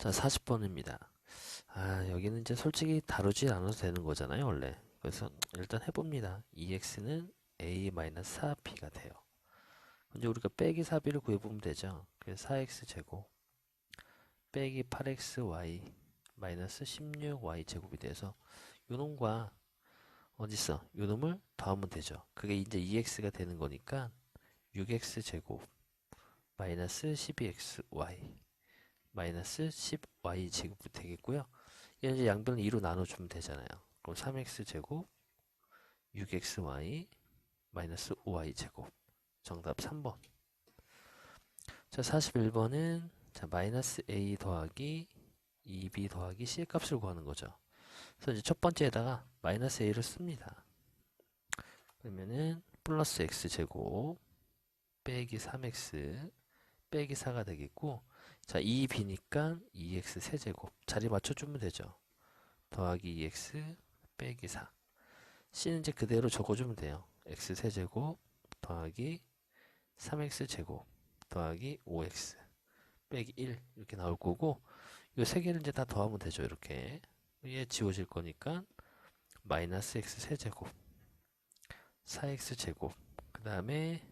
자, 40번입니다. 여기는 이제 솔직히 다루지 않아도 되는 거잖아요, 원래. 그래서 일단 해봅니다. 2x는 a-4b가 돼요. 이제 우리가 빼기 4b를 구해보면 되죠. 그래서 4x 제곱 빼기 8xy 마이너스 16y 제곱이 돼서 요놈과 어딨어? 요놈을 더하면 되죠. 그게 이제 2x가 되는 거니까 6x 제곱 마이너스 12xy 마이너스 10y 제곱이 되겠고요. 얘는 이제 양변을 2로 나눠주면 되잖아요. 그럼 3x 제곱 6xy 마이너스 5y 제곱 정답 3번. 자, 41번은 자, 마이너스 a 더하기 2b 더하기 c 의 값을 구하는 거죠. 그래서 이제 첫 번째에다가 마이너스 a를 씁니다. 그러면은 플러스 x 제곱 빼기 3x 빼기 4가 되겠고, 자, 2b니까 2x 세제곱 자리 맞춰주면 되죠. 더하기 2x 빼기 4. c는 이제 그대로 적어주면 돼요. x 세제곱 더하기 3x 제곱 더하기 5x 빼기 1 이렇게 나올 거고, 이 세 개를 이제 다 더하면 되죠. 이렇게 얘 지워질 거니까 마이너스 x 세제곱 4x 제곱 그 다음에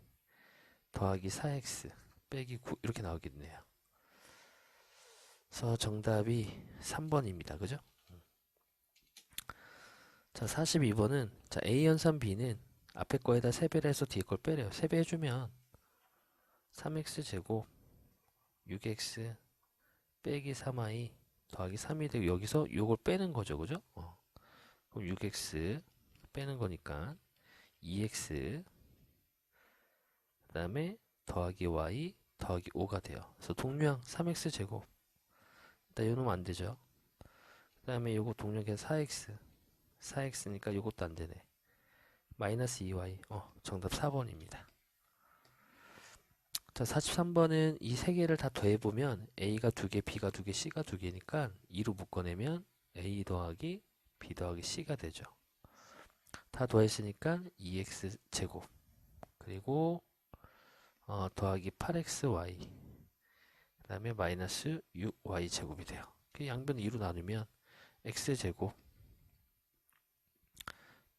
더하기 4x 빼기 9 이렇게 나오겠네요. 그래서 정답이 3번입니다. 그죠? 자, 42번은 자, A 연산 B는 앞에 거에다 3배를 해서 뒤에 걸 빼래요. 3배 해주면 3x 제곱 6x 빼기 3y 더하기 3이 되고, 여기서 요걸 빼는 거죠. 그죠? 그럼 6x 빼는 거니까 2x 그 다음에 더하기 y 더하기 5가 돼요. 그래서 동류항 3x 제곱 일단 요놈 안 되죠. 그 다음에 요거 동류항에서 4x니까 요것도 안 되네. 마이너스 2y 정답 4번입니다. 자, 43번은 이 세 개를 다 더해보면 a가 2개, b가 2개, c가 2개니까 2로 묶어내면 a 더하기 b 더하기 c가 되죠. 다 더했으니까 2x 제곱 그리고 더하기 8xy 그 다음에 마이너스 6y 제곱이 돼요. 그 양변 2로 나누면 x 제곱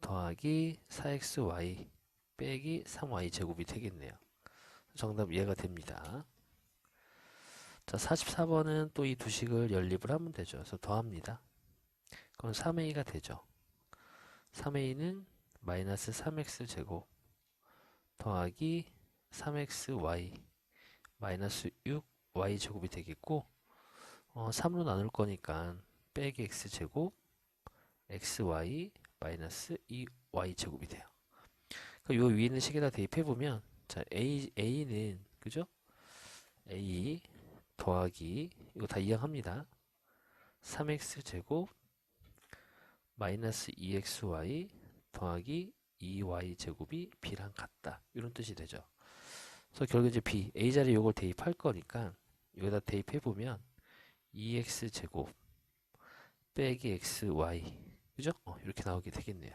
더하기 4xy 빼기 3y 제곱이 되겠네요. 정답 얘가 됩니다. 자, 44번은 또 이 두 식을 연립을 하면 되죠. 그래서 더합니다. 그럼 3a가 되죠. 3a는 마이너스 3x 제곱 더하기 3xy 마이너스 6y 제곱이 되겠고, 3로 나눌 거니까 빼기 x 제곱 xy 마이너스 2y 제곱이 돼요. 그러니까 요 위에 있는 식에다 대입해보면 자, a는 그죠? a 더하기 이거 다 이항합니다. 3x 제곱 마이너스 2xy 더하기 2y 제곱이 b랑 같다. 이런 뜻이 되죠. 그래서 결국 이제 b, a 자리에 이걸 대입할 거니까 여기다 대입해 보면 2x 제곱 빼기 xy 그죠? 이렇게 나오게 되겠네요.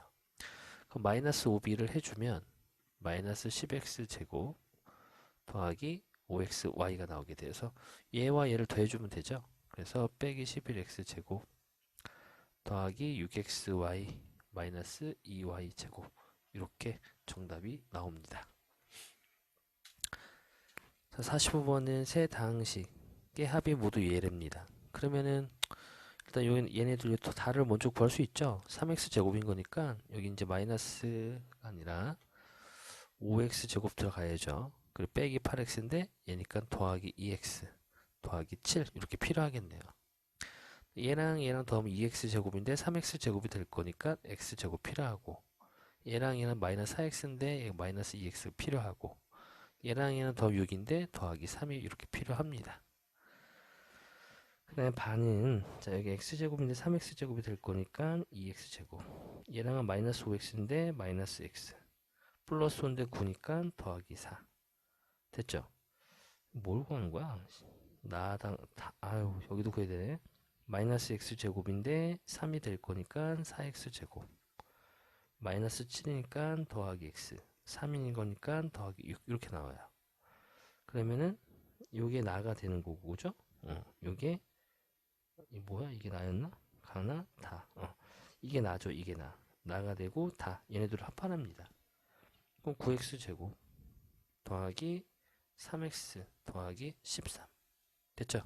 그럼 마이너스 5b를 해주면 마이너스 10x 제곱 더하기 5xy가 나오게 돼서 얘와 얘를 더해주면 되죠. 그래서 빼기 11x 제곱 더하기 6xy 마이너스 2y 제곱 이렇게 정답이 나옵니다. 자, 45번은 세 다항식의 합이 모두 예래입니다. 그러면은 일단 얘네들 다를 먼저 구할 수 있죠. 3x 제곱인 거니까 여기 이제 마이너스가 아니라 5x 제곱 들어가야죠. 그리고 빼기 8x인데 얘니까 더하기 2x 더하기 7 이렇게 필요하겠네요. 얘랑 얘랑 더하면 2x 제곱인데 3x 제곱이 될 거니까 x 제곱 필요하고, 얘랑 얘는 마이너스 4x인데 마이너스 2x 필요하고, 얘랑 얘는 더하기 6인데 더하기 3이 이렇게 필요합니다. 그 다음에 반은 자 여기 x제곱인데 3x제곱이 될 거니까 2x제곱, 얘랑은 마이너스 5x인데 마이너스 x 플러스 5인데 9니까 더하기 4 됐죠? 뭘 구하는 거야? 아유 여기도 구해야 되네. 마이너스 x제곱인데 3이 될 거니까 4x제곱 마이너스 7이니까 더하기 x 3인 거니까 더하기 6 이렇게 나와요. 그러면은 요게 나가 되는 거고 그죠? 요게 이 뭐야? 이게 나였나? 가나? 다. 이게 나죠. 이게 나. 나가 되고 다. 얘네들을 합판합니다. 그럼 9x 제곱 더하기 3x 더하기 13. 됐죠?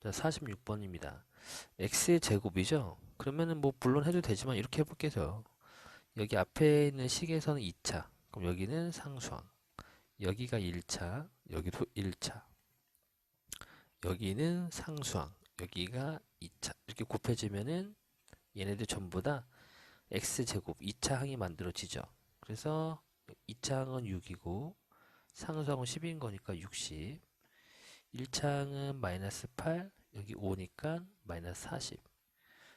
자, 46번입니다. x의 제곱이죠? 그러면은 뭐 물론 해도 되지만 이렇게 해볼게요. 여기 앞에 있는 식에서는 2차. 그럼 여기는 상수항. 여기가 1차. 여기도 1차. 여기는 상수항. 여기가 2차. 이렇게 곱해지면은 얘네들 전부 다 x제곱 2차 항이 만들어지죠. 그래서 2차 항은 6이고 상수항은 10인 거니까 60. 1차 항은 마이너스 8. 여기 5니까 마이너스 40.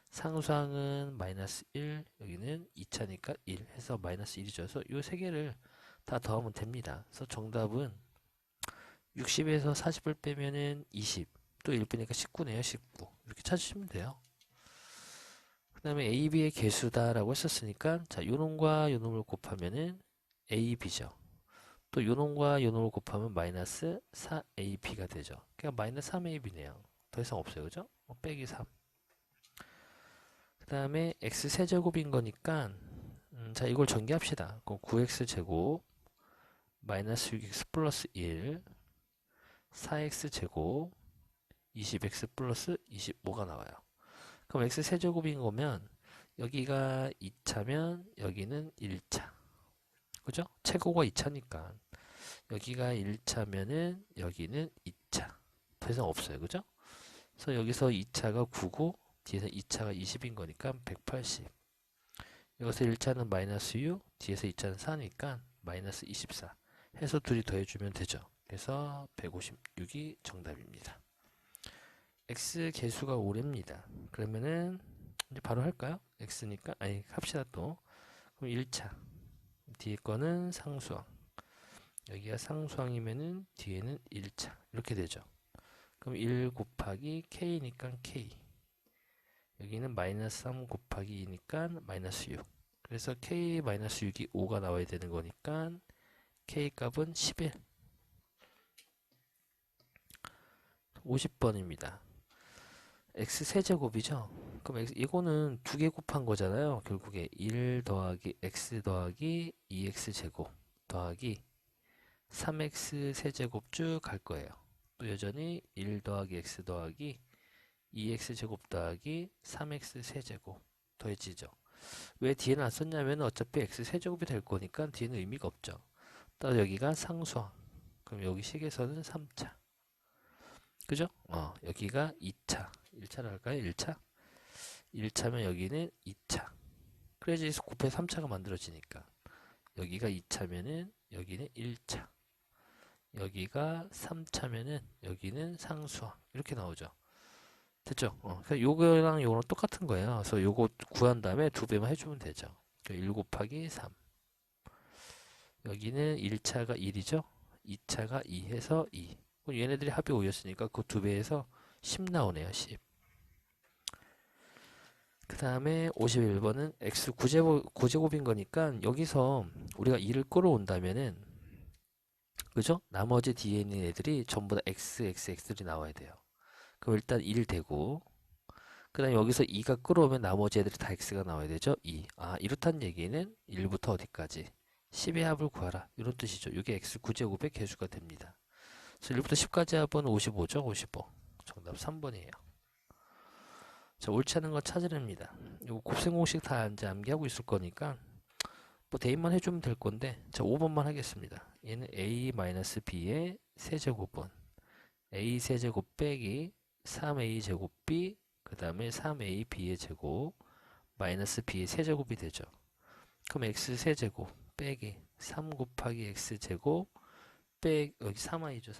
상수항은 마이너스 1, 여기는 2차니까 1 해서 마이너스 1이죠. 그래서 이 세 개를 다 더하면 됩니다. 그래서 정답은 60에서 40을 빼면은 20, 또 1 빼니까 19네요. 19. 이렇게 찾으시면 돼요. 그 다음에 A, B의 개수다라고 했었으니까 자, 요놈과 요놈을 곱하면은 A, B죠. 또 요놈과 요놈을 곱하면 마이너스 4AB가 되죠. 그러니까 마이너스 3AB네요. 더 이상 없어요. 그죠? 빼기 3. 그 다음에 x 세제곱인 거니까 자 이걸 전개합시다. 그럼 9x 제곱 마이너스 6x 플러스 1 4x 제곱 20x 플러스 25가 나와요. 그럼 x 세제곱인 거면 여기가 2차면 여기는 1차. 그죠? 최고가 2차니까 여기가 1차면은 여기는 2차. 더 이상 없어요. 그죠? 그래서 여기서 2차가 9고 뒤에서 2차가 20인 거니까 180. 여기서 1차는 마이너스 6, 뒤에서 2차는 4니까 마이너스 24 해서 둘이 더해주면 되죠. 그래서 156이 정답입니다. x 개수가 5랍니다. 그러면은 이제 바로 할까요? x니까 아니 합시다 또. 그럼 1차 뒤에 거는 상수항, 여기가 상수항이면은 뒤에는 1차 이렇게 되죠. 그럼 1 곱하기 k니까 k, 여기는 마이너스 3 곱하기 2니까 마이너스 6. 그래서 k-6이 5가 나와야 되는 거니까 k 값은 11. 50번입니다. x 세제곱이죠. 그럼 이거는 두 개 곱한 거잖아요. 결국에 1 더하기 x 더하기 2x 제곱 더하기 3x 세제곱 쭉 갈 거예요. 또 여전히 1 더하기 x 더하기 2x 제곱 더하기 3x 세제곱 더해지죠. 왜 뒤에는 안 썼냐면 어차피 x 세제곱이 될 거니까 뒤에는 의미가 없죠. 또 여기가 상수항. 그럼 여기 식에서는 3차. 그죠? 여기가 2차. 1차를 할까요? 1차? 1차면 여기는 2차. 그래야지 곱해 3차가 만들어지니까. 여기가 2차면은 여기는 1차. 여기가 3차면은 여기는 상수항. 이렇게 나오죠. 됐죠? 그러니까 요거랑 요거랑 똑같은 거예요. 그래서 요거 구한 다음에 두 배만 해주면 되죠. 1 곱하기 3. 여기는 1차가 1이죠? 2차가 2 해서 2. 얘네들이 합이 5였으니까 그 두 배에서 10 나오네요. 10. 그 다음에 51번은 x 9제곱인 거니까 여기서 우리가 2를 끌어온다면은 그죠? 나머지 뒤에 있는 애들이 전부 다 x들이 나와야 돼요. 그럼 일단 1 되고 그 다음에 여기서 2가 끌어오면 나머지 애들이 다 x가 나와야 되죠? 2. 이렇다는 얘기는 1부터 어디까지? 10의 합을 구하라. 이런 뜻이죠. 이게 x 9제곱의 개수가 됩니다. 그래서 1부터 10까지 합은 55죠? 55. 정답 3번이에요. 자, 옳지 않은 거 찾으랍니다. 이거 곱셈 공식 다 이제 암기하고 있을 거니까 뭐 대입만 해주면 될 건데 자 5번만 하겠습니다. 얘는 a-b의 세제곱은 a 세제곱 빼기 3a 제곱 b 그 다음에 3ab의 제곱 마이너스 b의 세제곱이 되죠. 그럼 x 세제곱 빼기 3 곱하기 x 제곱 빼기 여기 3i죠.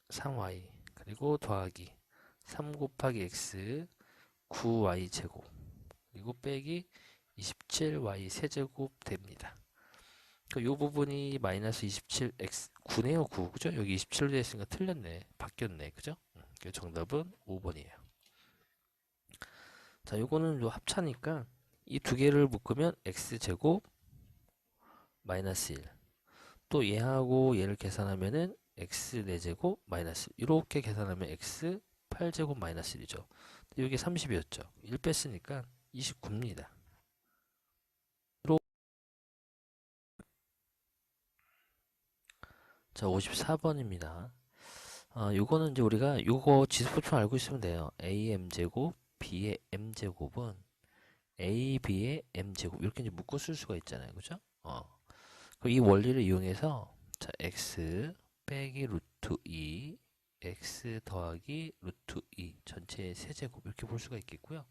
3i 그리고 더하기 3 곱하기 x 9y 제곱 그리고 빼기 27y 세제곱 됩니다. 이 부분이 마이너스 27x 9네요. 9 그죠? 여기 27로 되어 있으니까 틀렸네. 바뀌었네. 그죠? 정답은 5번이에요. 자, 요거는 요 합차니까 이 두 개를 묶으면 x제곱 마이너스 1 또 얘하고 얘를 계산하면은 x 4제곱 마이너스 이렇게 계산하면 x 8제곱 마이너스 1이죠. 이게 30이었죠. 1 뺐으니까 29입니다. 자, 54번입니다. 요거는 이제 우리가 요거 지수법칙 알고 있으면 돼요. am제곱 b의 m제곱은 ab의 m제곱 이렇게 이제 묶어 쓸 수가 있잖아요. 그죠? 그럼 이 원리를 이용해서 자, x 빼기 루트 2 x 더하기 루트 2 전체의 세제곱 이렇게 볼 수가 있겠고요.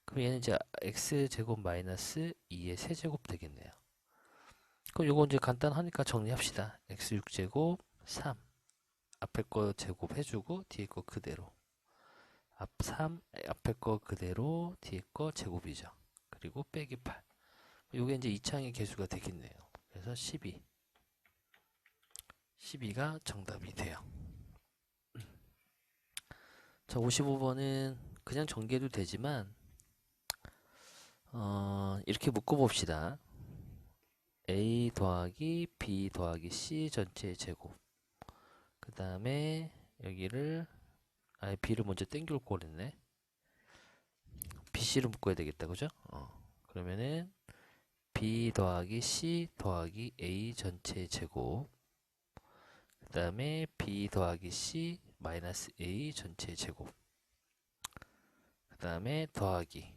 그럼 얘는 이제 x제곱 마이너스 2의 세제곱 되겠네요. 그럼 요거 이제 간단하니까 정리합시다. x 6제곱 3 앞에 거 제곱해주고 뒤에 거 그대로 3 앞에 거 그대로 뒤에 거 제곱이죠. 그리고 빼기 8 요게 이제 이창의 개수가 되겠네요. 그래서 12가 정답이 돼요. 자, 55번은 그냥 전개해도 되지만 이렇게 묶어봅시다. a 더하기 b 더하기 c 전체의 제곱 그 다음에 여기를 b를 먼저 땡겨올 걸 그랬네. bc를 묶어야 되겠다. 그죠? 그러면은 b 더하기 c 더하기 a 전체의 제곱 그 다음에 b 더하기 c 마이너스 a 전체의 제곱 그 다음에 더하기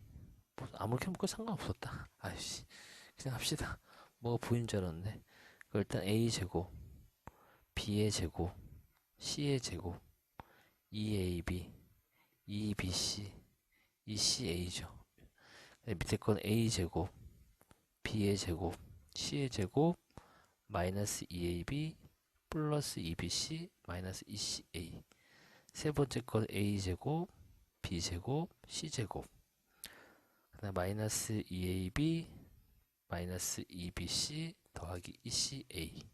뭐 아무렇게 묶어 상관없었다. 아이씨 그냥 합시다. 뭐가 보이는 줄 알았는데 일단 a 제곱 b의 제곱 c의 제곱 2ab 2bc 2ca죠. 밑에 건 a 제곱 b의 제곱 c의 제곱 마이너스 2ab 플러스 2bc 마이너스 2ca 세 번째 건 a제곱 b제곱 c제곱 그 다음 마이너스 2ab 마이너스 2bc 더하기 2ca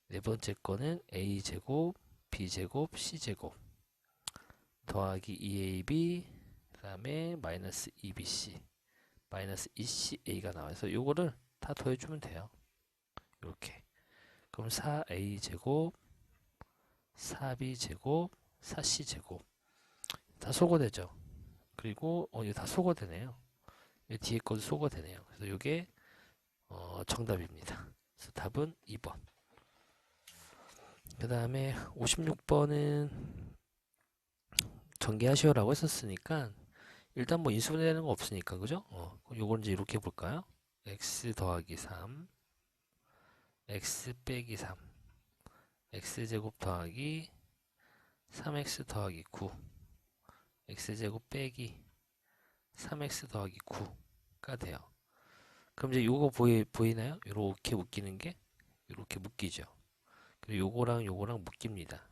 네 번째 거는 a제곱 b제곱 c제곱 더하기 2ab 그 다음에 마이너스 2bc 마이너스 2ca가 나와서 요거를 다 더해주면 돼요. 이렇게 그럼 4a제곱 4b제곱 4c제곱 다 소거되죠. 그리고 이거 다 소거되네요. 뒤에 것도 소거되네요. 그래서 이게 정답입니다. 그래서 답은 2번. 그 다음에 56번은 전개하시오라고 했었으니까 일단 뭐 인수분해되는 거 없으니까 그죠? 요건 이제 이렇게 볼까요? x 더하기 3 x 빼기 3 x제곱 더하기 3x 더하기 9 x제곱 빼기 3x 더하기 9가 돼요. 그럼 이제 요거 보이나요? 요렇게 묶이는 게 요렇게 묶이죠. 그리고 요거랑 요거랑 묶입니다.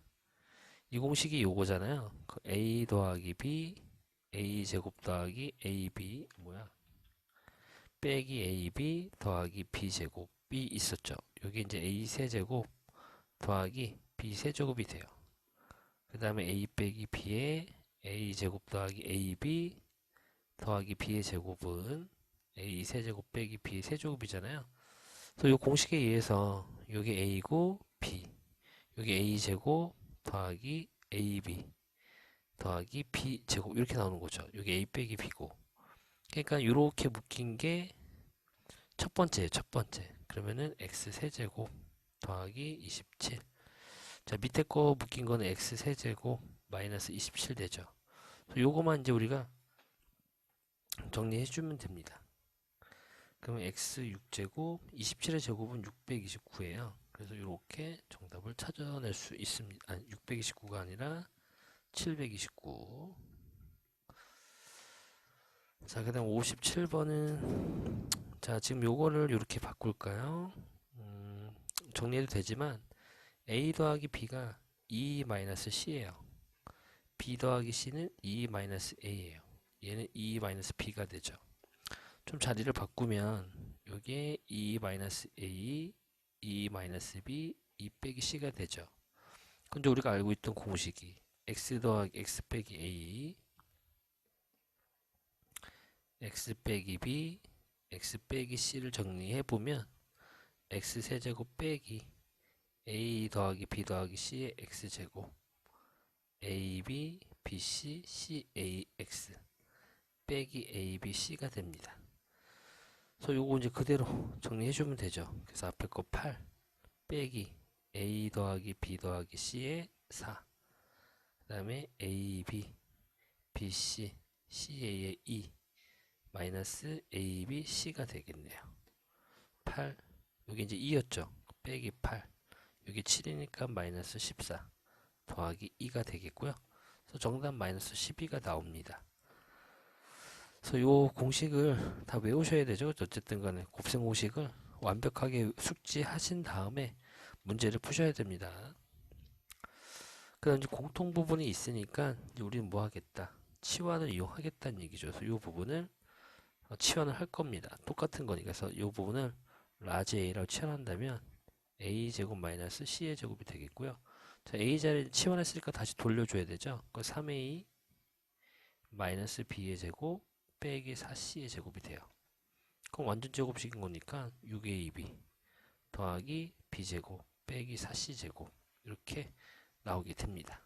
이 공식이 요거잖아요. a 더하기 b a 제곱 더하기 ab 뭐야? 빼기 ab 더하기 b 제곱이 있었죠. 여기 이제 a 세제곱 더하기 b 세제곱이 돼요. 그 다음에 a 빼기 b의 a 제곱 더하기 ab 더하기 b의 제곱은 a 세제곱 빼기 b 세제곱이잖아요. 그래서 이 공식에 의해서 여기 a고 b 여기 a 제곱 더하기 ab 더하기 b 제곱 이렇게 나오는 거죠. 여기 a 빼기 b고 그러니까 이렇게 묶인 게 첫 번째예요. 첫 번째. 그러면은 x 세제곱 더하기 27. 자, 밑에 거 묶인 거는 x 세제곱 마이너스 27 되죠. 요거만 이제 우리가 정리해 주면 됩니다. 그러면 x 6제곱 27의 제곱은 629예요. 그래서 이렇게 정답을 찾아낼 수 있습니다. 아니, 629가 아니라 729. 자, 그 다음 57번은 자, 지금 요거를 이렇게 바꿀까요? 정리해도 되지만 a 더하기 b가 2-c예요. b 더하기 c는 2-a예요. 얘는 2-b가 되죠. 좀 자리를 바꾸면 요게 2-a, 2-b, 2 빼기 c가 되죠. 근데 우리가 알고 있던 공식이 x 더하기 x 빼기 a, x 빼기 b, x 빼기 c를 정리해 보면 x 세제곱 빼기 a 더하기 b 더하기 c의 x제곱 ab, bc, cax 빼기 ab, c가 됩니다. 그래서 요거 이제 그대로 정리해주면 되죠. 그래서 앞에 거 8 빼기 a 더하기 b 더하기 c의 4, 그 다음에 ab, bc, ca의 2 마이너스 ab, c가 되겠네요. 8, 여기 이제 2였죠. 빼기 8, 여기 7이니까 마이너스 14 더하기 2가 되겠고요. 그래서 정답 마이너스 12가 나옵니다. 그래서 요 공식을 다 외우셔야 되죠. 어쨌든 간에 곱셈 공식을 완벽하게 숙지하신 다음에 문제를 푸셔야 됩니다. 그 다음 이제 공통 부분이 있으니까 이제 우리는 뭐 하겠다? 치환을 이용하겠다는 얘기죠. 그래서 이 부분을 치환을 할 겁니다. 똑같은 거니까. 그래서 이 부분을 라지 A라고 치환한다면 A제곱 마이너스 C의 제곱이 되겠고요. 자, A 자리를 치환했으니까 다시 돌려줘야 되죠. 그 3A 마이너스 B의 제곱 빼기 4C의 제곱이 돼요. 그럼 완전 제곱식인 거니까 6AB 더하기 B제곱 빼기 4C제곱 이렇게 나오게 됩니다.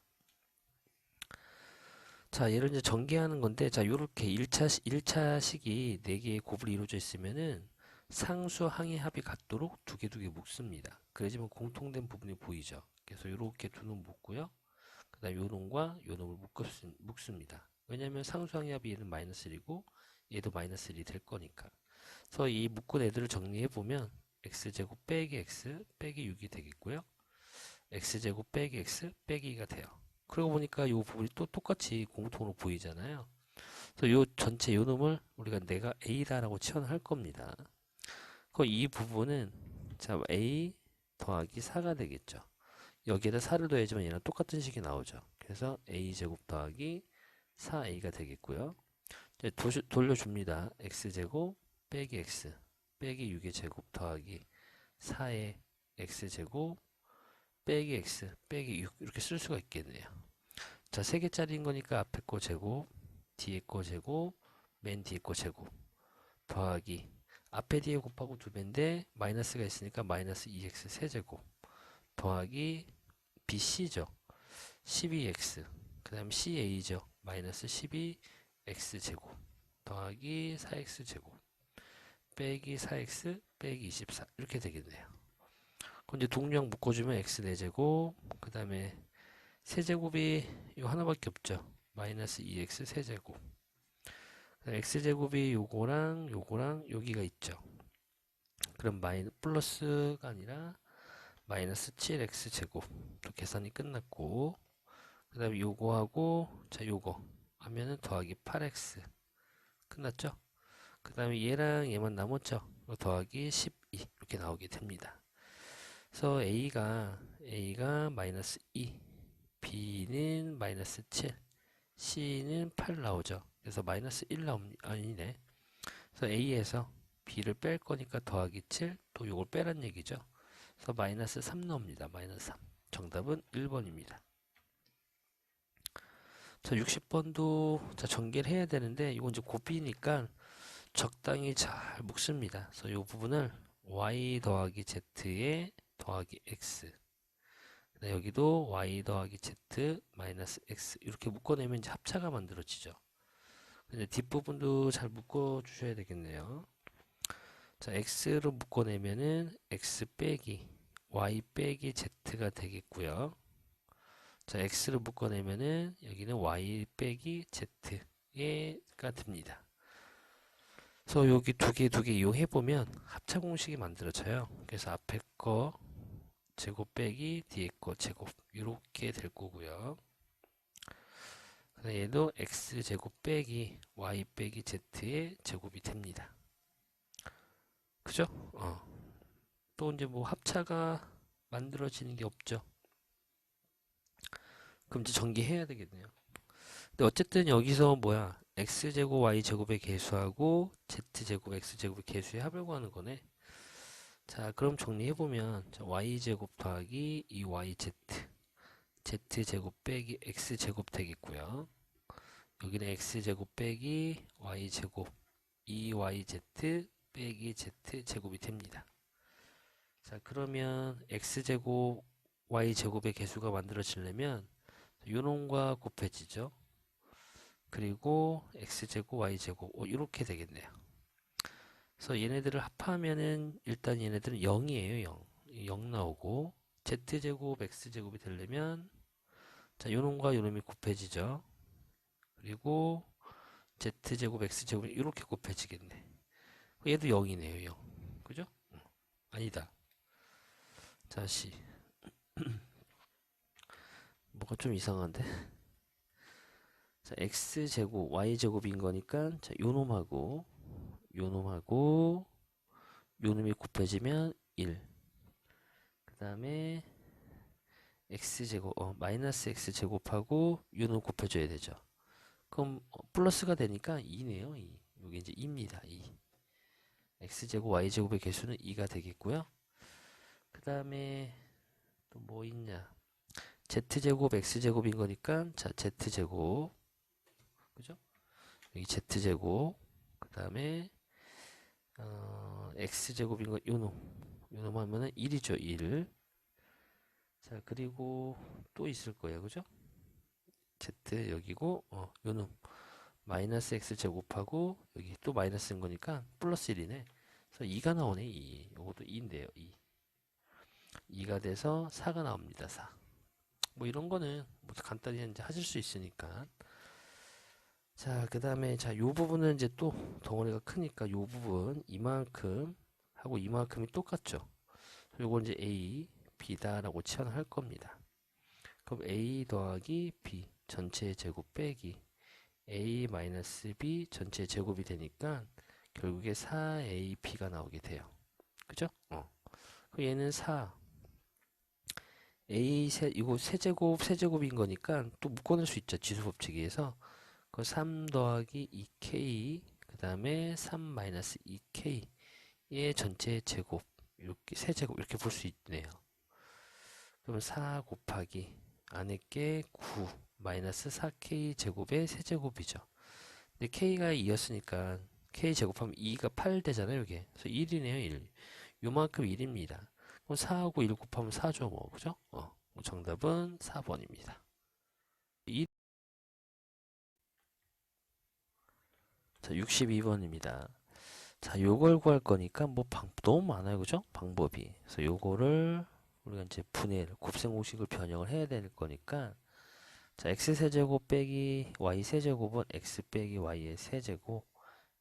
자, 얘를 이제 전개하는 건데, 자, 요렇게 1차식이 4개의 곱으로 이루어져 있으면은 상수 항의 합이 같도록 두 개 묶습니다. 그래야지만 공통된 부분이 보이죠. 그래서 요렇게 두 놈 묶고요. 그 다음 요 놈과 요 놈을 묶습니다. 왜냐면 상수 항의 합이 얘는 마이너스 1이고 얘도 마이너스 1이 될 거니까. 그래서 이 묶은 애들을 정리해보면 x제곱 빼기 x 빼기 6이 되겠고요. x제곱 빼기 x 빼기 2가 돼요. 그러고 보니까 이 부분이 또 똑같이 공통으로 보이잖아요. 그래서 요 전체 요 놈을 우리가 내가 a다라고 치환할 겁니다. 그럼 이 부분은 자 a 더하기 4가 되겠죠. 여기에다 4를 더해주면 얘랑 똑같은 식이 나오죠. 그래서 a제곱 더하기 4a가 되겠고요. 이제 돌려줍니다. x제곱 빼기 x 빼기 6의 제곱 더하기 4의 x제곱 빼기 x 빼기 6 이렇게 쓸 수가 있겠네요. 자, 3개짜리인 거니까 앞에 거 제곱, 뒤에 거 제곱, 맨 뒤에 거 제곱 더하기 앞에 뒤에 곱하고 2배인데 마이너스가 있으니까 마이너스 2x 세제곱 더하기 bc죠. 12x 그 다음 ca죠. 마이너스 12x 제곱 더하기 4x 제곱 빼기 4x 빼기 24 이렇게 되겠네요. 그럼 이제 동량 묶어주면 x 4제곱 그 다음에 세제곱이 요 하나밖에 없죠. 마이너스 2x 세제곱 x제곱이 요거랑 여기가 있죠. 그럼 플러스가 아니라 마이너스 7x 제곱 또 계산이 끝났고 그 다음에 요거하고 자 요거 하면은 더하기 8x 끝났죠. 그 다음에 얘랑 얘만 남았죠. 더하기 12 이렇게 나오게 됩니다. 그래서 A가 마이너스 2 B는 마이너스 7 C는 8 나오죠. 그래서 마이너스 1 아니네. 그래서 A에서 B를 뺄 거니까 더하기 7 또 요걸 빼란 얘기죠. 그래서 마이너스 3 나옵니다. 마이너스 3. 정답은 1번입니다. 자, 60번도 자, 전개를 해야 되는데 이건 이제 곱비니까 적당히 잘 묶습니다. 그래서 이 부분을 y 더하기 z에 더하기 x 여기도 y 더하기 z 마이너스 x 이렇게 묶어내면 이제 합차가 만들어지죠. 이제 뒷부분도 잘 묶어 주셔야 되겠네요. 자, x로 묶어내면은 x 빼기 y 빼기 z가 되겠고요. 자, x로 묶어내면은 여기는 y 빼기 z가 됩니다. 그래서 여기 두 개 이용해 보면 합차 공식이 만들어져요. 그래서 앞에 거 제곱 빼기 뒤에 거 제곱 이렇게 될 거고요. 얘도 x 제곱 빼기 y 빼기 z의 제곱이 됩니다. 그죠? 또 이제 뭐 합차가 만들어지는 게 없죠. 그럼 이제 전개해야 되겠네요. 근데 어쨌든 여기서 뭐야 x제곱 y제곱의 개수하고 z제곱 x제곱의 개수의 합을 구하는 거네. 자, 그럼 정리해보면 y제곱 더하기 2yz z제곱 빼기 x제곱 되겠고요. 여기는 x제곱 빼기 y제곱 2yz 빼기 z제곱이 됩니다. 자, 그러면 x제곱 y제곱의 개수가 만들어지려면 요놈과 곱해지죠. 그리고 x제곱 y제곱 이렇게 되겠네요. 그래서 얘네들을 합하면은 일단 얘네들은 0이에요. 0. 0 나오고 z제곱 x제곱이 되려면 자, 요놈과 요놈이 곱해지죠. 그리고 z제곱 x제곱이 이렇게 곱해지겠네. 얘도 0이네요. 0. 그죠? 아니다. 다시 뭐가 좀 이상한데? 자, x제곱 y제곱인 거니까 자, 요놈하고 요놈이 곱해지면 1. 그 다음에 x제곱 마이너스 x제곱하고 요놈 곱해줘야 되죠. 그럼 플러스가 되니까 2네요. 2. 여기 이제 2입니다. 2. x제곱 y제곱의 개수는 2가 되겠고요. 그 다음에 또 뭐 있냐? z제곱 x제곱인 거니까 자, z제곱 그죠? 여기 z제곱 그 다음에 x제곱인 거 요놈 하면은 1이죠. 1. 자, 그리고 또 있을 거예요. 그죠? z 여기고 요놈 마이너스 x제곱하고 여기 또 마이너스인 거니까 플러스 1이네. 그래서 2가 나오네. 2. 요것도 2인데요. 2. 2가 돼서 4가 나옵니다. 4. 뭐 이런 거는 뭐 간단히 이제 하실 수 있으니까. 자, 그 다음에 자, 요 부분은 이제 또 덩어리가 크니까 요 부분 이만큼 하고 이만큼이 똑같죠. 요걸 이제 A, B다라고 치환을 할 겁니다. 그럼 A 더하기 B 전체 제곱 빼기 A 마이너스 B 전체 제곱이 되니까 결국에 4AB가 나오게 돼요. 그죠? 그럼 얘는 4 A 이거 세제곱인 거니까 또 묶어낼 수 있죠. 지수법칙에 의해서. 그 3 더하기 2K 그 다음에 3 마이너스 2K의 전체 제곱 이렇게 세제곱 이렇게 볼 수 있네요. 그러면 4 곱하기 안에 게 9 마이너스 4K 제곱의 세제곱이죠. 근데 K가 2였으니까 K 제곱하면 2가 8 되잖아요. 이게. 그래서 1이네요. 1. 요만큼 1입니다. 그럼 4하고 1 곱하면 4죠. 뭐. 그죠? 정답은 4번입니다. 자, 62번입니다. 자, 요걸 구할 거니까 뭐 너무 많아요. 그죠? 방법이. 그래서 요거를 우리가 이제 곱셈 공식을 변형을 해야 될 거니까 자, x세제곱 빼기 y세제곱은 x 빼기 y의 세제곱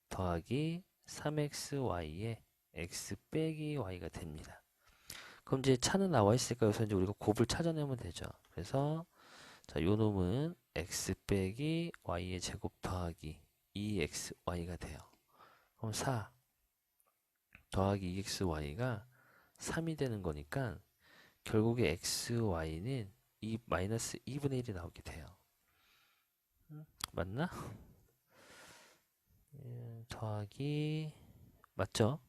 더하기 3xy의 x 빼기 y가 됩니다. 그럼 이제 차는 나와 있으니까 여기서 이제 우리가 곱을 찾아내면 되죠. 그래서 자, 요 놈은 x 빼기 y의 제곱 더하기 2xy가 돼요. 그럼 4 더하기 2xy가 3이 되는 거니까 결국에 xy는 마이너스 2분의 1이 나오게 돼요. 맞나? 더하기 맞죠?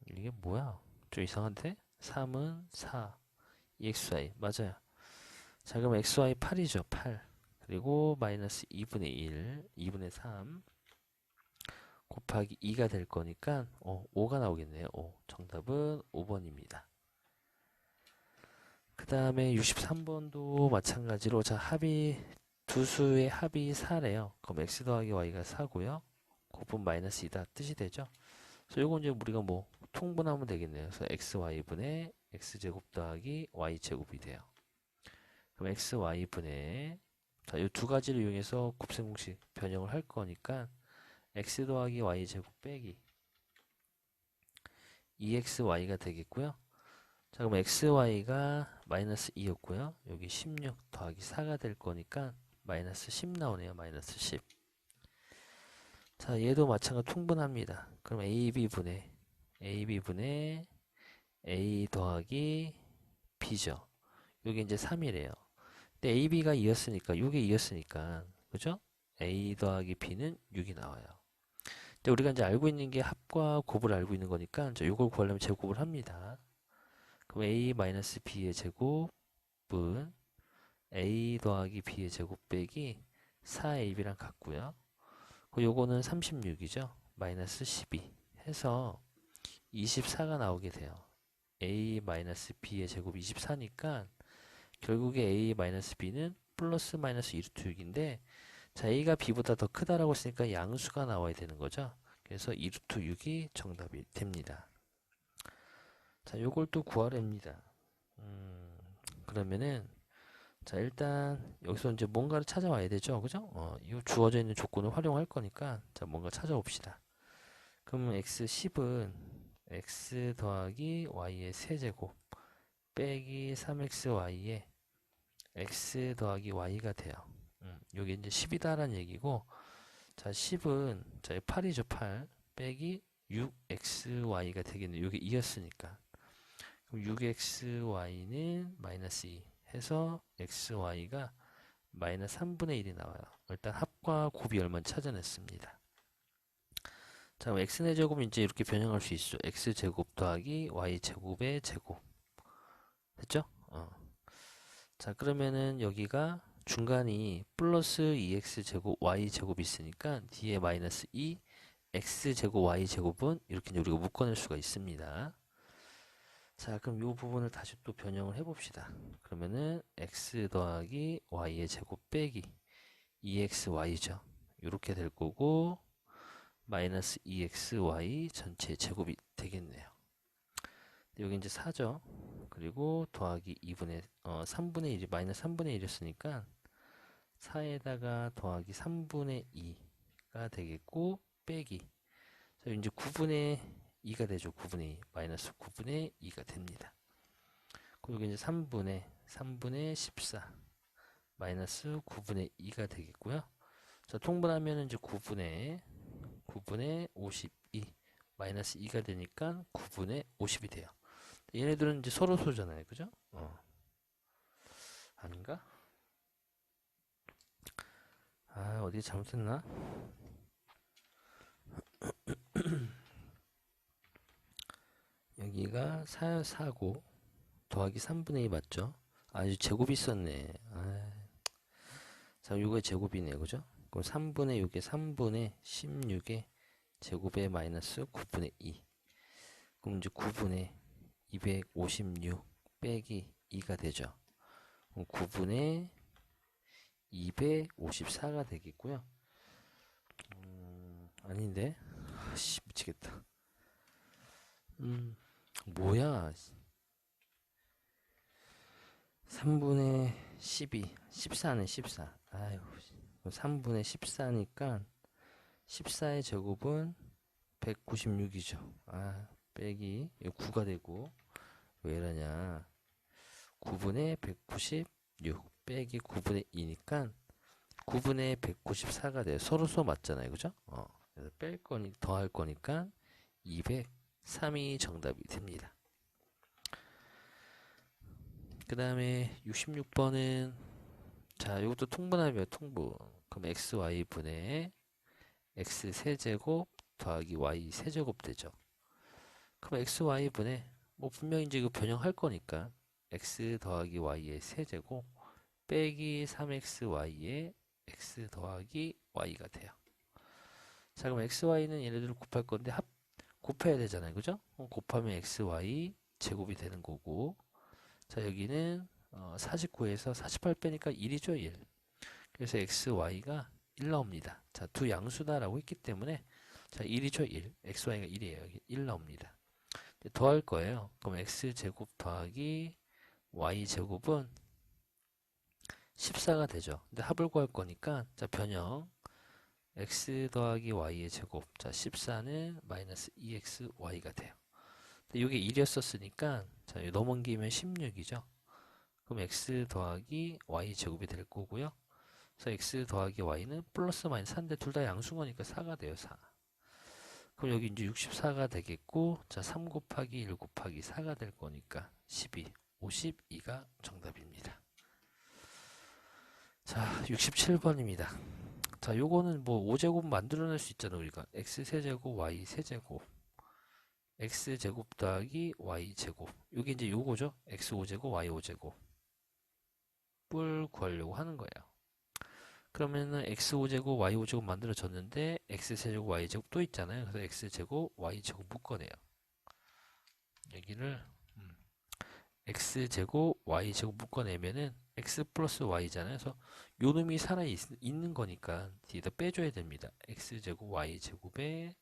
이게 뭐야? 좀 이상한데? 3은 4 2xy 맞아요. 자, 그럼 xy 8이죠. 8 그리고 마이너스 2분의 1 2분의 3 곱하기 2가 될 거니까 5가 나오겠네요. 5. 정답은 5번입니다. 그 다음에 63번도 마찬가지로 자, 두 수의 합이 4래요. 그럼 x 더하기 y가 4고요. 곱은 마이너스 2다 뜻이 되죠. 그래서 이건 이제 우리가 뭐 통분하면 되겠네요. 그래서 xy분의 x제곱 더하기 y제곱이 돼요. 그럼 xy분의 자, 이 두 가지를 이용해서 곱셈 공식 변형을 할 거니까 x 더하기 y제곱 빼기 2xy가 되겠고요. 자, 그럼 xy가 마이너스 2였고요. 여기 16 더하기 4가 될 거니까 마이너스 10 나오네요. 마이너스 10. 자, 얘도 마찬가지로 통분합니다. 그럼 ab분의 a 더하기 b죠. 여기 이제 3이래요. 근데 ab가 2였으니까 요게 2였으니까 그죠? a 더하기 b는 6이 나와요. 근데 우리가 이제 알고 있는 게 합과 곱을 알고 있는 거니까 이제 요걸 구하려면 제곱을 합니다. 그럼 a 마이너스 b의 제곱은 a 더하기 b의 제곱 빼기 4ab랑 같고요. 요거는 36이죠. 마이너스 12 해서 24가 나오게 돼요. a-b의 제곱이 24니까 결국에 a-b는 플러스 마이너스 2루트 6인데 자, a가 b보다 더 크다라고 했으니까 양수가 나와야 되는 거죠. 그래서 2루트 6이 정답이 됩니다. 자, 요걸 또 구하랍니다. 그러면은 자, 일단 여기서 이제 뭔가를 찾아와야 되죠. 그죠? 이 주어져 있는 조건을 활용할 거니까 자, 뭔가 찾아옵시다. 그러면 x10은 x 더하기 y의 세제곱 빼기 3xy의 x 더하기 y가 돼요. 요게 이제 10이다라는 얘기고 자, 10은 자, 8이죠. 8 빼기 6xy가 되겠네요. 요게 2였으니까. 그럼 6xy는 마이너스 2 해서 xy가 마이너스 3분의 1이 나와요. 일단 합과 곱이 얼마인지 찾아냈습니다. 자, 그럼 x의 제곱은 이제 이렇게 변형할 수 있어. x제곱 더하기 y제곱의 제곱. 됐죠? 자, 그러면은 여기가 중간이 플러스 2x제곱 y제곱이 있으니까 뒤에 마이너스 2 x제곱 y제곱은 이렇게 이제 우리가 묶어낼 수가 있습니다. 자, 그럼 이 부분을 다시 또 변형을 해봅시다. 그러면은 x 더하기 y의 제곱 빼기 2xy죠. 이렇게 될 거고 마이너스 2xy 전체 제곱이 되겠네요. 여기 이제 4죠. 그리고 더하기 3분의 1이 마이너스 3분의 1이었으니까 4에다가 더하기 3분의 2가 되겠고 빼기 자, 이제 9분의 2가 되죠. 9분의 2 마이너스 9분의 2가 됩니다. 그리고 이제 3분의 14 마이너스 9분의 2가 되겠고요. 자, 통분하면 이제 9분의 52 마이너스 2가 되니까 9분의 50이 돼요. 얘네들은 이제 서로 소잖아요. 그죠? 아닌가? 아, 어디 잘못했나? 여기가 4고 더하기 3분의 2 맞죠? 아, 이 제곱이 있었네. 아, 자, 요거의 제곱이네요. 그죠? 그럼 3분의 6에 3분의 16에 제곱에 마이너스 9분의 2. 그럼 이제 9분의 256 빼기 2가 되죠. 그럼 9분의 254가 되겠고요. 아닌데? 아씨, 미치겠다. 뭐야? 3분의 12, 14네, 14. 아유, 3분의 14니까 14의 제곱은 196이죠. 아, 빼기 9가 되고 왜 이러냐? 9분의 196 빼기 9분의 2니까 9분의 194가 돼요. 서로 맞잖아요. 그죠? 그래서 뺄 거니 더할 거니까 203이 정답이 됩니다. 그 다음에 66번은 자, 이것도 통분하면 통분. 그럼 xy분의 x 세제곱 더하기 y 세제곱 되죠. 그럼 xy분의 뭐 분명히 이제 이거 변형할 거니까 x 더하기 y의 세제곱 빼기 3xy의 x 더하기 y가 돼요. 자, 그럼 xy는 얘네들을 곱할 건데 곱해야 되잖아요. 그죠? 곱하면 xy 제곱이 되는 거고 자, 여기는 49에서 48 빼니까 1이죠, 1. 그래서 xy가 1 나옵니다. 자, 두 양수다라고 했기 때문에 자, 1이죠, 1. xy가 1이에요. 여기 1 나옵니다. 더할 거예요. 그럼 x제곱 더하기 y제곱은 14가 되죠. 근데 합을 구할 거니까 자, 변형 x 더하기 y의 제곱 자, 14는 마이너스 2xy가 돼요. 근데 이게 1이었었으니까 자, 넘어기면 16이죠. 그럼 x 더하기 y 제곱이 될 거고요. 그래서 x 더하기 y는 플러스 마이너스 4인데 둘 다 양수거니까 4가 돼요. 4. 그럼 여기 이제 64가 되겠고 자, 3 곱하기 1 곱하기 4가 될 거니까 12, 52가 정답입니다. 자, 67번입니다. 자, 요거는 뭐 5제곱 만들어낼 수 있잖아. 우리가 x 세제곱 y 세제곱 x제곱 더하기 y제곱 요게 이제 요거죠. x 5제곱 y 5제곱 뿔 구하려고 하는 거예요. 그러면은 x 5제곱 y 5제곱 만들어졌는데 x 세제곱 y 제곱 또 있잖아요. 그래서 x 제곱 y 제곱 묶어내요. 여기를 x제곱 y제곱 묶어내면은 x 플러스 y잖아요. 그래서 요 놈이 있는 거니까 뒤에다 빼줘야 됩니다. x제곱 y제곱에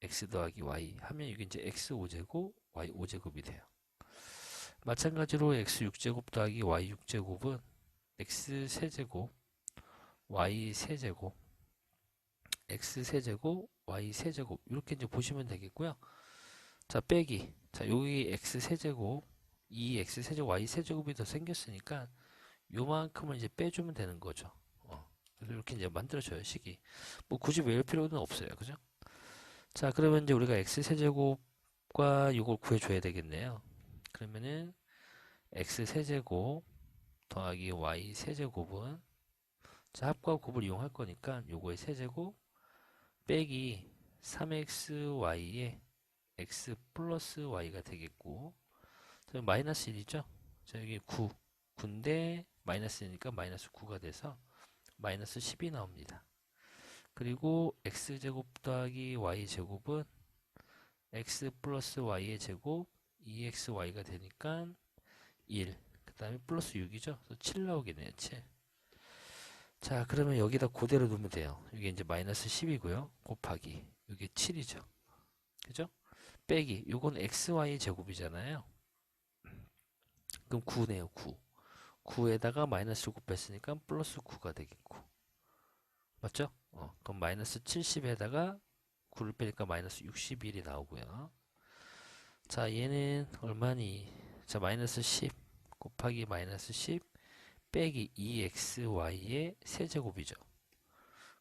x 더하기 y 하면 이게 이제 x5제곱 y 5제곱이 돼요. 마찬가지로 x6제곱 더하기 y6제곱은 x3제곱 y3제곱 x3제곱 y3제곱 이렇게 이제 보시면 되겠고요. 자, 빼기. 자, 여기 x3제곱 이 x세제곱 y세제곱이 더 생겼으니까 요만큼을 이제 빼주면 되는 거죠. 그래서 이렇게 이제 만들어줘요, 식이. 뭐 굳이 외울 필요는 없어요. 그죠? 자, 그러면 이제 우리가 x세제곱과 이걸 구해줘야 되겠네요. 그러면은 x세제곱 더하기 y세제곱은 자, 합과 곱을 이용할 거니까 요거의 세제곱 빼기 3xy에 x 플러스 y가 되겠고 마이너스 1이죠. 자, 여기 9. 9인데 마이너스니까 마이너스 9가 돼서 마이너스 10이 나옵니다. 그리고 x제곱 더하기 y제곱은 x 플러스 y의 제곱 2xy가 되니까 1. 그 다음에 플러스 6이죠. 그래서 7 나오겠네요. 7. 자, 그러면 여기다 그대로 두면 돼요. 이게 이제 마이너스 10이고요. 곱하기. 이게 7이죠. 그죠? 빼기. 요건 xy 제곱이잖아요. 그럼 9네요. 9. 9에다가 마이너스 9 뺐으니까 플러스 9가 되겠고. 맞죠? 그럼 마이너스 70에다가 9를 빼니까 마이너스 61이 나오고요. 자, 얘는 얼마니? 자, 마이너스 10 곱하기 마이너스 10 빼기 2xy의 세제곱이죠.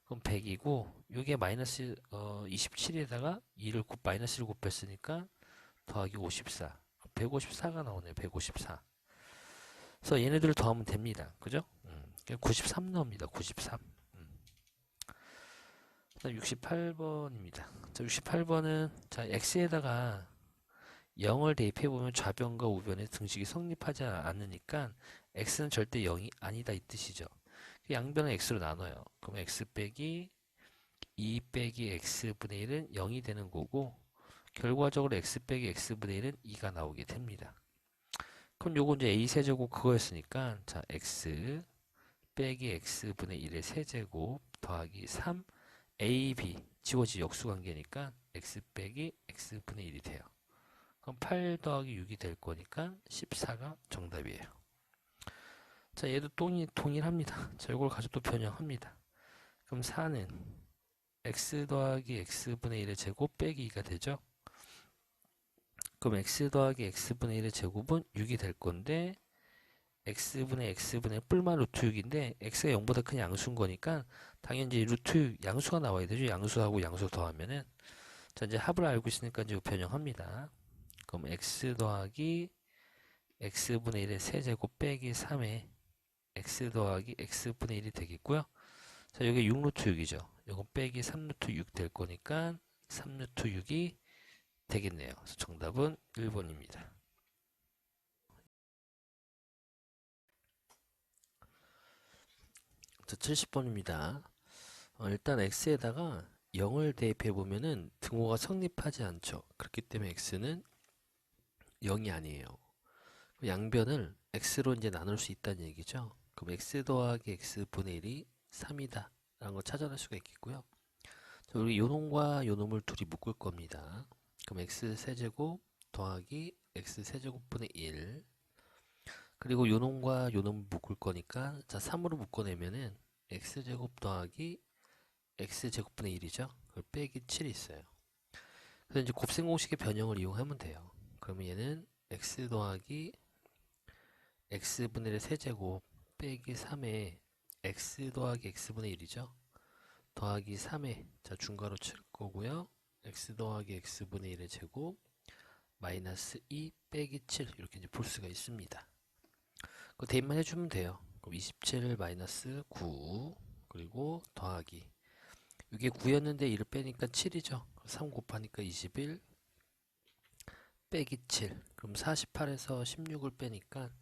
그럼 100이고, 요게 마이너스 27에다가 2를 마이너스 1 곱했으니까 더하기 54. 154가 나오네요. 154. 그래서 얘네들을 더하면 됩니다. 그죠? 93 나옵니다. 93. 68번입니다. 자, 68번은 자, x에다가 0을 대입해보면 좌변과 우변의 등식이 성립하지 않으니까 x는 절대 0이 아니다 이 뜻이죠. 양변은 x로 나눠요. 그럼 x 빼기 2 빼기 x분의 1은 0이 되는 거고 결과적으로 x 빼기 x분의 1은 2가 나오게 됩니다. 그럼 요거 이제 a 세제곱 그거였으니까 자 x 빼기 x분의 1의 세제곱 더하기 3 ab 지워지 역수관계니까 x 빼기 x분의 1이 돼요. 그럼 8 더하기 6이 될 거니까 14가 정답이에요. 자, 얘도 동일합니다. 자, 이걸 가지고 또 변형합니다. 그럼 4는 x 더하기 x분의 1의 제곱 빼기 2가 되죠. 그럼 x 더하기 x분의 1의 제곱은 6이 될 건데 x분의 x분의 뿔만 루트 6인데 x가 0보다 큰 양수인 거니까 당연히 이제 루트 6 양수가 나와야 되죠. 양수하고 양수 더하면은 자, 이제 합을 알고 있으니까 이제 변형합니다. 그럼 x 더하기 x분의 1의 세제곱 빼기 3에 x 더하기 x분의 1이 되겠고요. 자, 여기 6루트 6이죠. 이건 빼기 3루트 6 될 거니까 3루트 6이 되겠네요. 그래서 정답은 1번입니다. 자, 70번입니다. 일단 x에다가 0을 대입해 보면은 등호가 성립하지 않죠. 그렇기 때문에 x는 0이 아니에요. 양변을 x로 이제 나눌 수 있다는 얘기죠. 그럼 x 더하기 x분의 1이 3이다 라는 걸 찾아낼 수가 있겠고요. 자, 우리 요놈과 요놈을 둘이 묶을 겁니다. 그럼 x 세제곱 더하기 x 세제곱분의 1 그리고 요놈과 요놈을 묶을 거니까 자 3으로 묶어내면은 x제곱 더하기 x제곱분의 1이죠. 그걸 빼기 7이 있어요. 그래서 이제 곱셈 공식의 변형을 이용하면 돼요. 그러면 얘는 x 더하기 x분의 1의 세제곱 빼기 3에 x 더하기 x분의 1이죠. 더하기 3에 자 중괄호 칠 거고요. x 더하기 x분의 1의 제곱 마이너스 2 빼기 7 이렇게 이제 볼 수가 있습니다. 그 대입만 해주면 돼요. 그럼 27 마이너스 9 그리고 더하기 이게 9였는데 1을 빼니까 7이죠. 3 곱하니까 21 빼기 7 그럼 48에서 16을 빼니까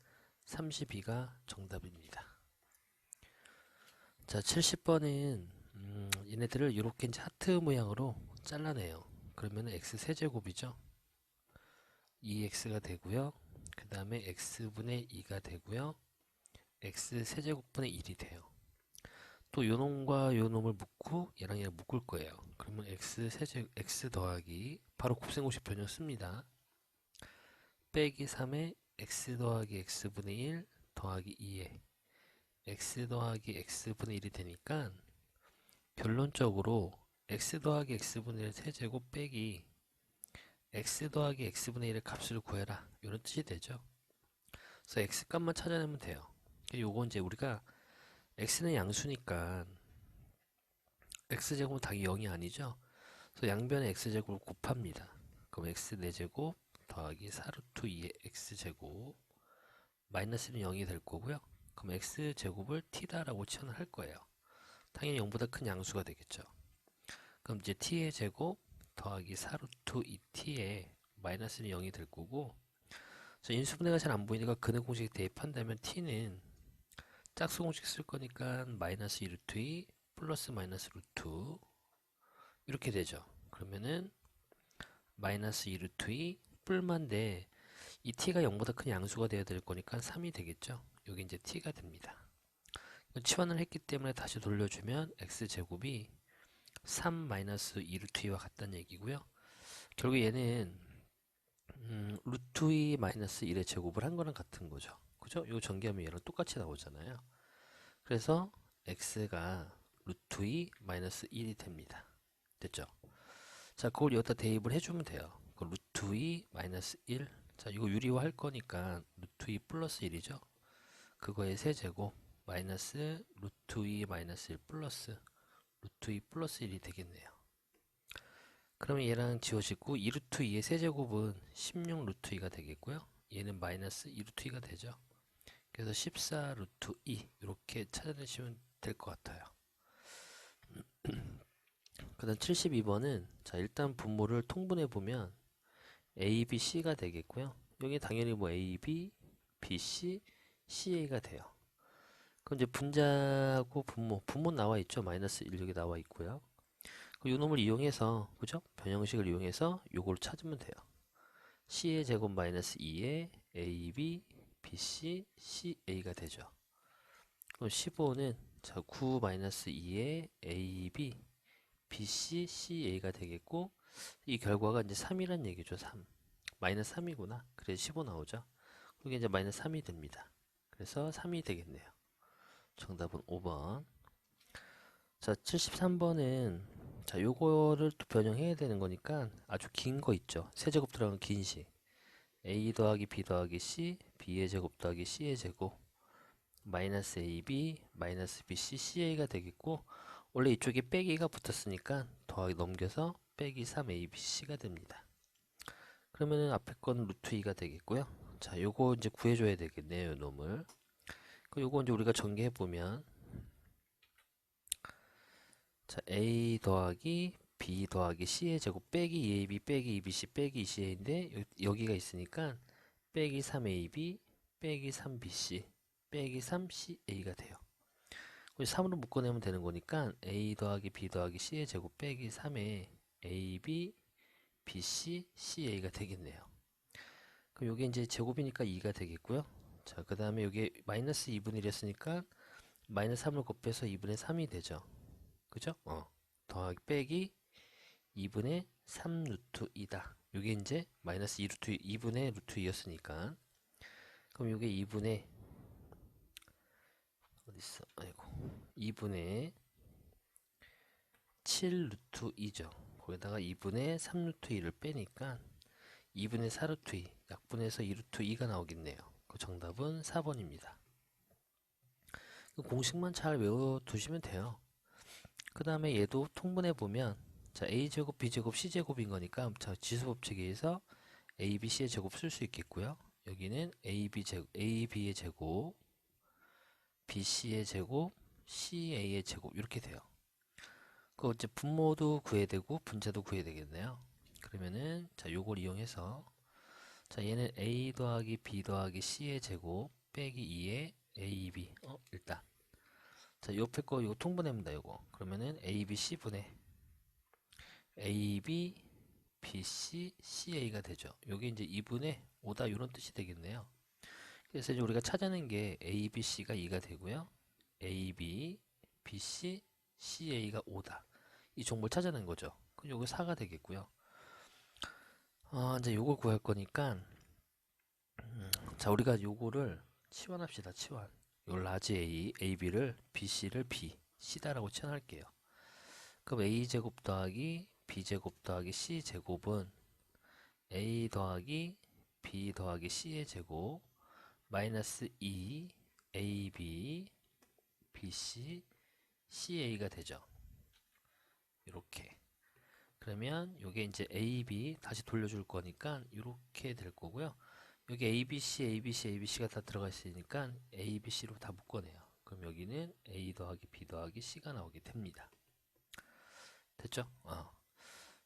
32가 정답입니다. 자, 70번은 얘네들을 이렇게 이제 하트 모양으로 잘라내요. 그러면 x 세제곱이죠. 2x가 되고요. 그 다음에 x분의 2가 되고요. x 세제곱분의 1이 돼요. 또 요놈과 요놈을 묶고 얘랑 얘랑 묶을 거예요. 그러면 x 더하기 바로 곱셈공식 변형 씁니다. 빼기 3에 x 더하기 x분의 1 더하기 2에 x 더하기 x분의 1이 되니까 결론적으로 x 더하기 x분의 1 세제곱 빼기 x 더하기 x분의 1의 값을 구해라 이런 뜻이 되죠. 그래서 x 값만 찾아내면 돼요. 요거 이제 우리가 x는 양수니까 x제곱은 당연히 0이 아니죠. 그래서 양변에 x제곱을 곱합니다. 그럼 x 4제곱 더하기 4루트 2의 x제곱 마이너스는 0이 될 거고요. 그럼 x제곱을 t다라고 치환할 거예요. 당연히 0보다 큰 양수가 되겠죠. 그럼 이제 t의 제곱 더하기 4루트 2t에 마이너스는 0이 될 거고, 인수분해가 잘 안 보이니까 근의 공식 대입한다면 t는 짝수 공식 쓸 거니까 마이너스 2루트 2 플러스 마이너스 루트 이렇게 되죠. 그러면은 마이너스 2루트 2 뿔만데 이 t가 0보다 큰 양수가 되어야 될 거니까 3이 되겠죠. 여기 이제 t가 됩니다. 치환을 했기 때문에 다시 돌려주면 x제곱이 3 마이너스 2루트 2와 같다는 얘기고요. 결국 얘는 루트 2 마이너스 1의 제곱을 한 거랑 같은 거죠. 그죠? 이거 전개하면 얘랑 똑같이 나오잖아요. 그래서 x가 루트 2 마이너스 1이 됩니다. 됐죠? 자, 그걸 여기다 대입을 해주면 돼요. 그 루트 2 마이너스 1. 자, 이거 유리화 할 거니까 루트 2 플러스 1이죠. 그거의 세제곱 마이너스 루트 2 마이너스 1 플러스 루트 2 플러스 1이 되겠네요. 그러면 얘랑 지워지고 2루트 2의 세제곱은 16 루트 2가 되겠고요. 얘는 마이너스 2루트 2가 되죠. 그래서 14 루트 2 이렇게 찾아내시면 될 것 같아요. 그 다음 72번은 자 일단 분모를 통분해 보면 A, B, C가 되겠고요. 여기 당연히 뭐 A, B, B, C, CA가 돼요. 그럼 이제 분자하고 분모 나와 있죠. 마이너스 1 여기 나와 있고요. 이 놈을 이용해서 그죠? 변형식을 이용해서 요걸 찾으면 돼요. C의 제곱 마이너스 2에 AB, BC, CA가 되죠. 그럼 15는 자 9 마이너스 2에 AB, BC, CA가 되겠고 이 결과가 이제 3이란 얘기죠. 3. 마이너스 3이구나. 그래서 15 나오죠. 그게 이제 마이너스 3이 됩니다. 그래서 3이 되겠네요. 정답은 5번. 자, 73번은 자, 요거를 또 변형해야 되는 거니까 아주 긴 거 있죠. 세제곱 들어가는 긴 식. A 더하기 B 더하기 C, B의 제곱 더하기 C의 제곱 마이너스 AB, 마이너스 BC, CA가 되겠고 원래 이쪽에 빼기가 붙었으니까 더하기 넘겨서 빼기 3ABC가 됩니다. 그러면은 앞에 건 루트 2가 되겠고요. 자, 요거 이제 구해줘야 되겠네요, 요 놈을. 요거 이제 우리가 전개해보면 자, A 더하기 B 더하기 C의 제곱 빼기 2AB 빼기 2BC 빼기 2CA인데 여기가 있으니까 빼기 3AB 빼기 3BC 빼기 3CA가 돼요. 3으로 묶어내면 되는 거니까 A 더하기 B 더하기 C의 제곱 빼기 3에 AB, BC, CA가 되겠네요. 그럼 이게 이제 제곱이니까 2가 되겠고요. 자, 그 다음에 여기 마이너스 2분의 1이었으니까 마이너스 3을 곱해서 2분의 3이 되죠. 그죠? 더하기 빼기 2분의 3 루트 2다. 이게 이제 마이너스 2 루트 2분의 루트 2였으니까 그럼 이게 2분의 어딨어? 아이고 2분의 7 루트 2죠. 거기다가 2분의 3 루트 2를 빼니까 2분의 4 루트 2 약분해서 2 루트 2가 나오겠네요. 그 정답은 4번입니다. 공식만 잘 외워두시면 돼요. 그 다음에 얘도 통분해 보면 자 a제곱 b제곱 c제곱인 거니까 자 지수법칙에 의해서 a, b, c의 제곱 쓸 수 있겠고요. 여기는 ab의 제곱 bc의 제곱 ca의 제곱 이렇게 돼요. 그 이제 분모도 구해야 되고 분자도 구해야 되겠네요. 그러면은 자 요걸 이용해서 자 얘는 a 더하기 b 더하기 c의 제곱 빼기 2의 ab 일단 자 옆에 거 이거 통분합니다. 요거 그러면은 a, b, c 분의 a, b, BC, CA가 되죠. 요게 이제 2분의 5다 이런 뜻이 되겠네요. 그래서 이제 우리가 찾아낸 게 A, B, C가 2가 되고요. A, B, BC, CA가 5다. 이 정보를 찾아낸 거죠. 그럼 요거 4가 되겠고요. 이제 요걸 구할 거니까 자, 우리가 요거를 치환합시다. 치환. 요 라지 A, AB를 BC를 B, C다라고 치환할게요. 그럼 A제곱 더하기 B제곱 더하기 C제곱은 A 더하기 B 더하기 C의 제곱 마이너스 2 AB BC CA가 되죠. 이렇게. 그러면 요게 이제 AB 다시 돌려줄 거니까 이렇게 될 거고요. 여기 ABC, ABC, ABC가 다 들어가 있으니까 ABC로 다 묶어내요. 그럼 여기는 A 더하기 B 더하기 C가 나오게 됩니다. 됐죠?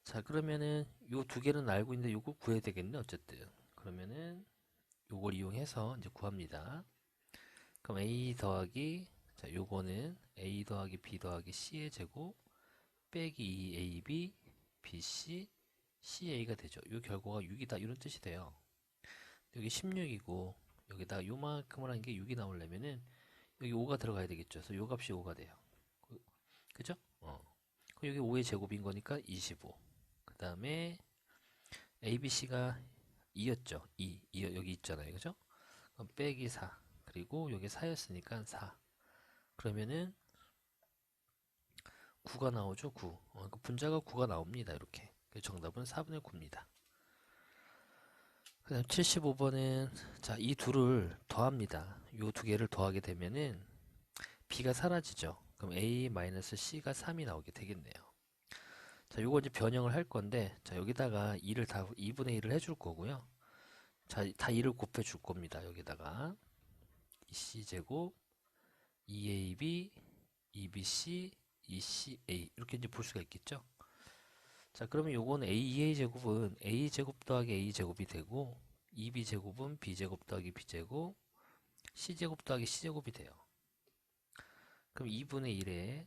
자, 그러면은 요 두 개는 알고 있는데 요거 구해야 되겠네, 어쨌든. 그러면은 요걸 이용해서 이제 구합니다. 그럼 A 더하기, 자, 요거는 A 더하기 B 더하기 C의 제곱 빼기 2AB, BC, CA가 되죠. 요 결과가 6이다. 이런 뜻이 돼요. 여기 16이고, 여기다 요만큼을 한 게 6이 나오려면은 여기 5가 들어가야 되겠죠. 그래서 요 값이 5가 돼요. 그죠? 그럼 여기 5의 제곱인 거니까 25. 그 다음에 ABC가 2였죠. 2 여기 있잖아요. 그죠? 그럼 빼기 4. 그리고 여기 4였으니까 4. 그러면은 9가 나오죠. 9. 그 분자가 9가 나옵니다. 이렇게. 정답은 4분의 9입니다. 그 다음 75번은 자, 이 둘을 더합니다. 이 두 개를 더하게 되면은 B가 사라지죠. 그럼 A-C가 3이 나오게 되겠네요. 자, 요거 이제 변형을 할 건데, 자, 여기다가 2를 다 2분의 1을 해줄 거고요. 자, 다 2를 곱해 줄 겁니다. 여기다가 C제곱 2AB, 2BC, 2CA 이렇게 이제 볼 수가 있겠죠. 자, 그러면 요거는 A2A 제곱은 A 제곱 더하기 A 제곱이 되고 2B 제곱은 B 제곱 더하기 B 제곱 C 제곱 더하기 C 제곱이 돼요. 그럼 2분의 1에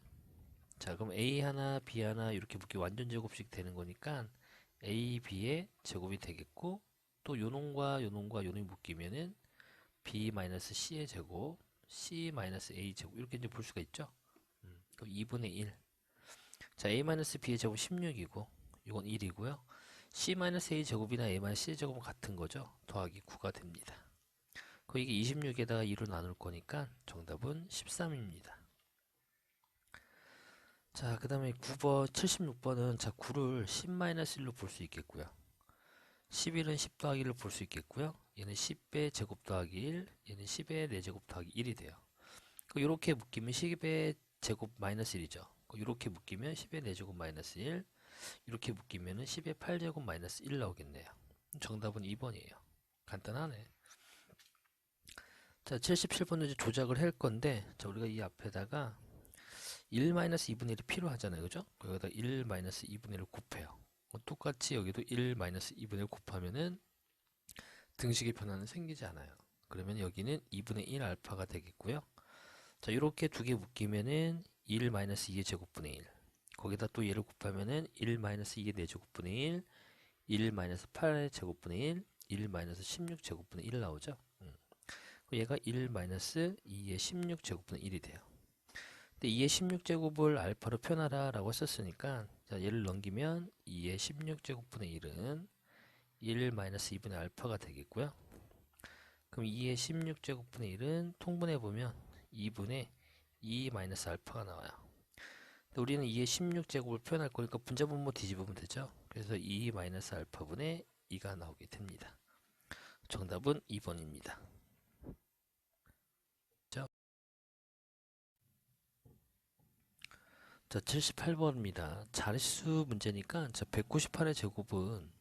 자, 그럼 A 하나 B 하나 이렇게 묶기 완전 제곱씩 되는 거니까 A, B의 제곱이 되겠고 또 요놈과 요놈과 요놈이 묶이면은 B-C의 제곱 C-A 제곱 이렇게 이제 볼 수가 있죠. 그럼 2분의 1. 자, A-B의 제곱 16이고 이건 1이고요. C-A 제곱이나 A-C의 제곱은 같은 거죠. 더하기 9가 됩니다. 그 이게 26에다가 2로 나눌 거니까 정답은 13입니다. 자, 그 다음에 9번, 76번은 자, 9를 10-1로 볼 수 있겠고요. 11은 10 더하기 1을 볼 수 있겠고요. 얘는 10의 제곱 더하기 1, 얘는 10의 4제곱 더하기 1이 돼요. 이렇게 묶이면 10의 제곱 마이너스 1이죠. 이렇게 묶이면 10의 4제곱 마이너스 1, 이렇게 묶이면 10의 8제곱 마이너스 1 나오겠네요. 정답은 2번이에요. 간단하네. 자, 77번은 이제 조작을 할 건데, 자, 우리가 이 앞에다가 1-2분의 1이 필요하잖아요. 그죠? 여기다 1-2분의 1을 곱해요. 똑같이 여기도 1-2분의 1 곱하면은 등식의 변화는 생기지 않아요. 그러면 여기는 2분의 1 알파가 되겠고요. 자, 이렇게 두 개 묶이면은 1-2의 제곱분의 1. 거기다 또 얘를 곱하면은 1-2의 4제곱분의 1, 1-8의 제곱분의 1, 1-16 제곱분의 1 나오죠. 얘가 1-2의 16 제곱분의 1이 돼요. 근데 2의 16제곱을 알파로 표현하라 라고 했었으니까 자, 얘를 넘기면 2의 16제곱분의 1은 1-2분의 알파가 되겠고요. 그럼 2의 16제곱분의 1은 통분해보면 2분의 2-알파가 나와요. 근데 우리는 2의 16제곱을 표현할 거니까 분자분모 뒤집으면 되죠. 그래서 2-알파분의 2가 나오게 됩니다. 정답은 2번입니다. 자, 78번입니다. 자릿수 문제니까 자, 198의 제곱은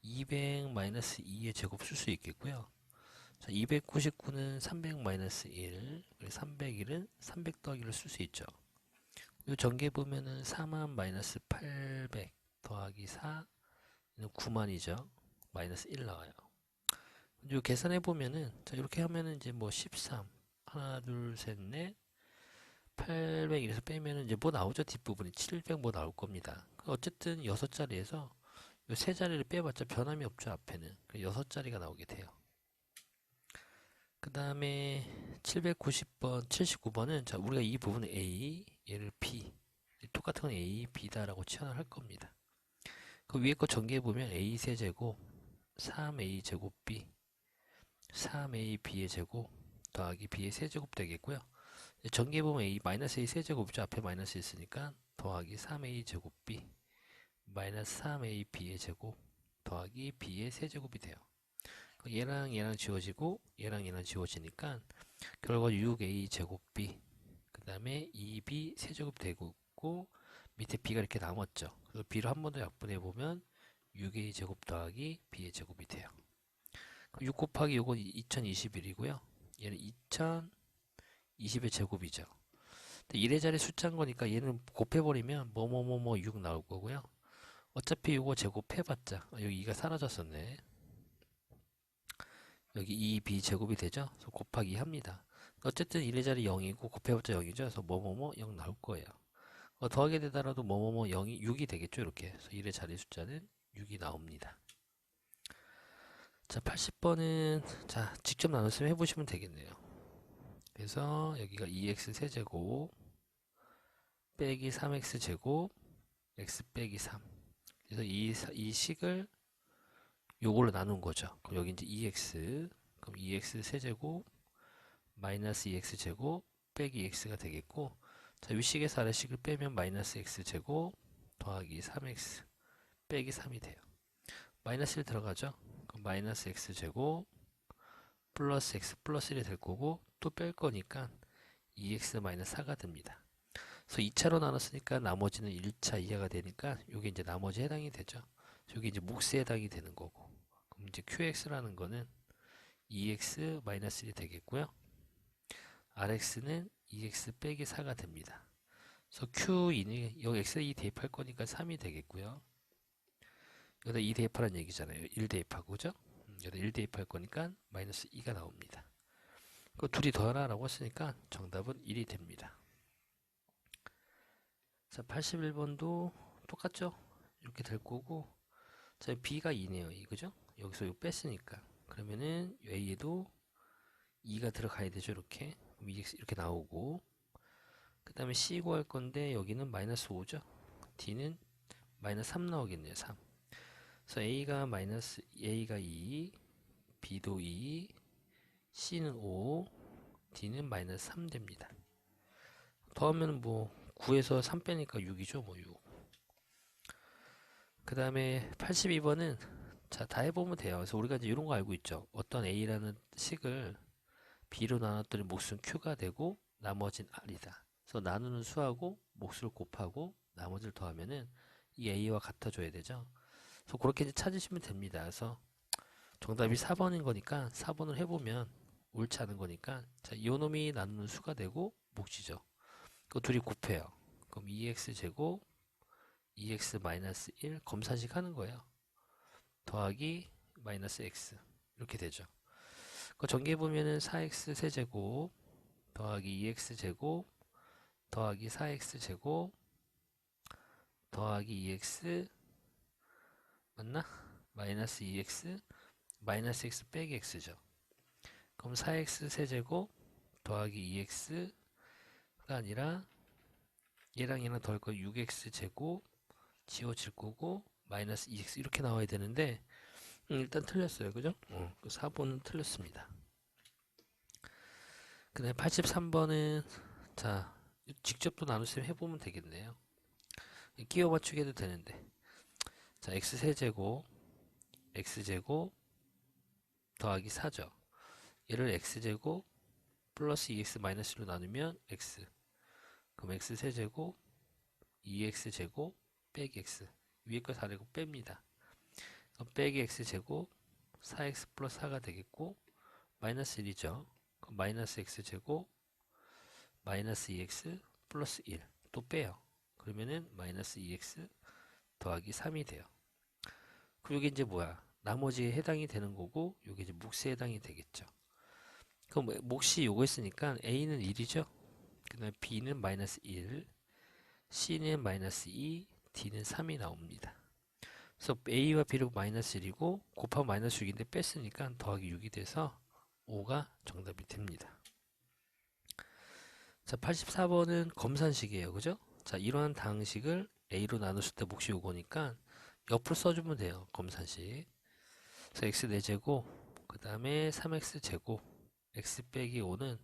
200-2의 제곱 쓸 수 있겠고요. 자, 299는 300-1, 301은 300 더하기를 쓸 수 있죠. 이 전개 보면은 4만-800 더하기 4, 9만이죠. 마이너스 1 나와요. 이 계산해 보면은 자, 이렇게 하면은 이제 뭐 13, 하나, 둘, 셋, 넷, 800에서 빼면은 이제 뭐 나오죠? 뒷부분이 700 뭐 나올 겁니다. 어쨌든 6자리에서 이 세 자리를 빼봤자 변함이 없죠. 앞에는 6자리가 나오게 돼요. 그 다음에 790번, 79번은 자 우리가 이 부분을 A, 얘를 B, 똑같은 건 A, B다라고 치환을 할 겁니다. 그 위에 거 전개해보면 A 세제곱 3A 제곱 B 3A B의 제곱 더하기 B의 세제곱 되겠고요. 전개해보면 A, 마이너스 A 세제곱이죠. 앞에 마이너스 있으니까 더하기 3A 제곱 B 마이너스 3A B의 제곱 더하기 B의 세제곱이 돼요. 얘랑 얘랑 지워지고 얘랑 얘랑 지워지니까 결과 6A 제곱 B 그 다음에 2B 세제곱 되고 있고 밑에 B가 이렇게 남았죠. 그래서 B를 한 번 더 약분해보면 6A 제곱 더하기 B의 제곱이 돼요. 6 곱하기 요건 2021이고요. 얘는 2020의 제곱이죠. 1의 자리 숫자인 거니까 얘는 곱해버리면 뭐뭐뭐뭐 6 나올 거고요. 어차피 요거 제곱해봤자 여기 2가 사라졌었네. 여기 2b 제곱이 되죠. 그래서 곱하기 합니다. 어쨌든 1의 자리 0이고 곱해봤자 0이죠. 그래서 뭐뭐뭐 0 나올 거예요. 더하게 되더라도 뭐뭐뭐 0이 6이 되겠죠. 이렇게. 그래서 1의 자리 숫자는 6이 나옵니다. 자, 80번은 자 직접 나눴으면 해보시면 되겠네요. 그래서 여기가 2x 세제곱 빼기 3x 제곱 x 빼기 3. 그래서 이 식을 요걸로 나눈 거죠. 그럼 여기 이제 2x 그럼 2x 세제곱 마이너스 2x 제곱 빼기 x가 되겠고 자 위식에서 아래식을 빼면 마이너스 x 제곱 더하기 3x 빼기 3이 돼요. 마이너스 1 들어가죠. 그럼 마이너스 x 제곱 플러스 x 플러스 1이 될 거고 또 뺄 거니까 2x 마이너스 4가 됩니다. 그래서 2차로 나눴으니까 나머지는 1차 이하가 되니까 이게 이제 나머지 해당이 되죠. 여기 이제 몫에 해당이 되는 거고 그럼 이제 qx라는 거는 2x 마이너스 1이 되겠고요. rx는 2x 빼기 4가 됩니다. 그래서 q인이 여기 x에 2 대입할 거니까 3이 되겠고요. 여기다 2 대입하라는 얘기잖아요. 1 대입하고 그죠? 여기다 1 대입할 거니까 마이너스 2가 나옵니다. 그 둘이 더하라 라고 했으니까 정답은 1이 됩니다. 자 81번도 똑같죠? 이렇게 될 거고 자 b가 2네요. 그죠? 여기서 이거 뺐으니까 그러면은 a에도 2가 들어가야 되죠. 이렇게 2x 이렇게 나오고 그 다음에 c 구할 건데 여기는 마이너스 5죠. d는 마이너스 3 나오겠네요. 3. 그래서 a가 2 b도 2 c는 5 d는 마이너스 3 됩니다. 더하면 뭐 9에서 3 빼니까 6이죠. 뭐 6. 그 다음에 82번은 자 다 해보면 돼요. 그래서 우리가 이제 이런 거 알고 있죠. 어떤 a라는 식을 b로 나눴더니 몫은 q가 되고 나머지는 r이다. 그래서 나누는 수하고 몫을 곱하고 나머지를 더하면은 이 a와 같아져야 되죠. 그래서 그렇게 이제 찾으시면 됩니다. 그래서 정답이 4번인 거니까 4번을 해보면 옳지 않은 거니까 자, 이 놈이 나누는 수가 되고 몫이죠. 그 둘이 곱해요. 그럼 2x 제곱 2x 마이너스 1 검사식 하는 거예요. 더하기 마이너스 x 이렇게 되죠. 그 전개해보면은 4x 세제곱 더하기 2x 제곱 더하기 4x 제곱 더하기 2x 맞나? 마이너스 2x 마이너스 x 빼기 x죠. 그럼 4x 세제곱 더하기 2x가 아니라 얘랑 얘랑 더할 거 6x 제곱 지워질 거고 마이너스 2x 이렇게 나와야 되는데 일단 틀렸어요. 그죠? 4번은 틀렸습니다. 그 다음에 83번은 자 직접 또 나누시면 해보면 되겠네요. 끼워 맞추기 해도 되는데 자 x세제곱 x제곱 더하기 4죠. 얘를 x제곱 플러스 2x 마이너스 1로 나누면 x 그럼 x세제곱 2x제곱 빼기 x 위에 거 4내고 뺍니다. 그럼 빼기 x제곱 4x 플러스 4가 되겠고 마이너스 1이죠. 그럼 마이너스 x제곱 마이너스 2x 플러스 1 또 빼요. 그러면은 마이너스 2x 더하기 3이 돼요. 그럼 이게 이제 뭐야? 나머지에 해당이 되는 거고 이게 이제 몫에 해당이 되겠죠. 그럼 몫이 요거 했으니까 a는 1이죠. 그 다음에 b는 마이너스 1 c는 마이너스 2 d는 3이 나옵니다. 그래서 a와 b로 마이너스 1이고 곱하면 마이너스 6인데 뺐으니까 더하기 6이 돼서 5가 정답이 됩니다. 자, 84번은 검산식이에요. 그죠? 자, 이러한 당식을 a로 나눴을 때 몫이 요거니까 옆으로 써주면 돼요. 검산식. 그래서 x 4제곱, 그 다음에 3x 제곱, x 빼기 5는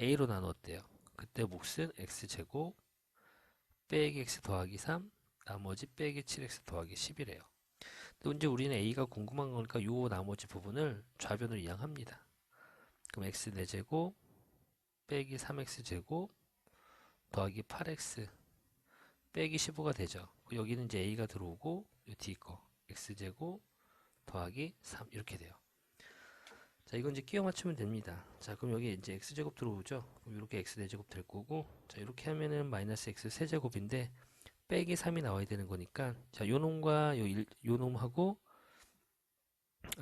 a로 나눴대요. 그때 몫은 x제곱 빼기 x 더하기 3, 나머지 빼기 7x 더하기 10이래요. 근데 이제 우리는 a가 궁금한 거니까 요 나머지 부분을 좌변으로 이항합니다. 그럼 x 4제곱 빼기 3x제곱 더하기 8x 빼기 15가 되죠. 여기는 이제 a가 들어오고 요 뒤 거 x제곱 더하기 3 이렇게 돼요. 자, 이건 이제 끼워 맞추면 됩니다. 자, 그럼 여기 이제 x제곱 들어오죠. 그럼 이렇게 x 4제곱 될 거고, 자, 이렇게 하면은 마이너스 x 세제곱인데 빼기 3이 나와야 되는 거니까, 자, 요 놈과 요 놈하고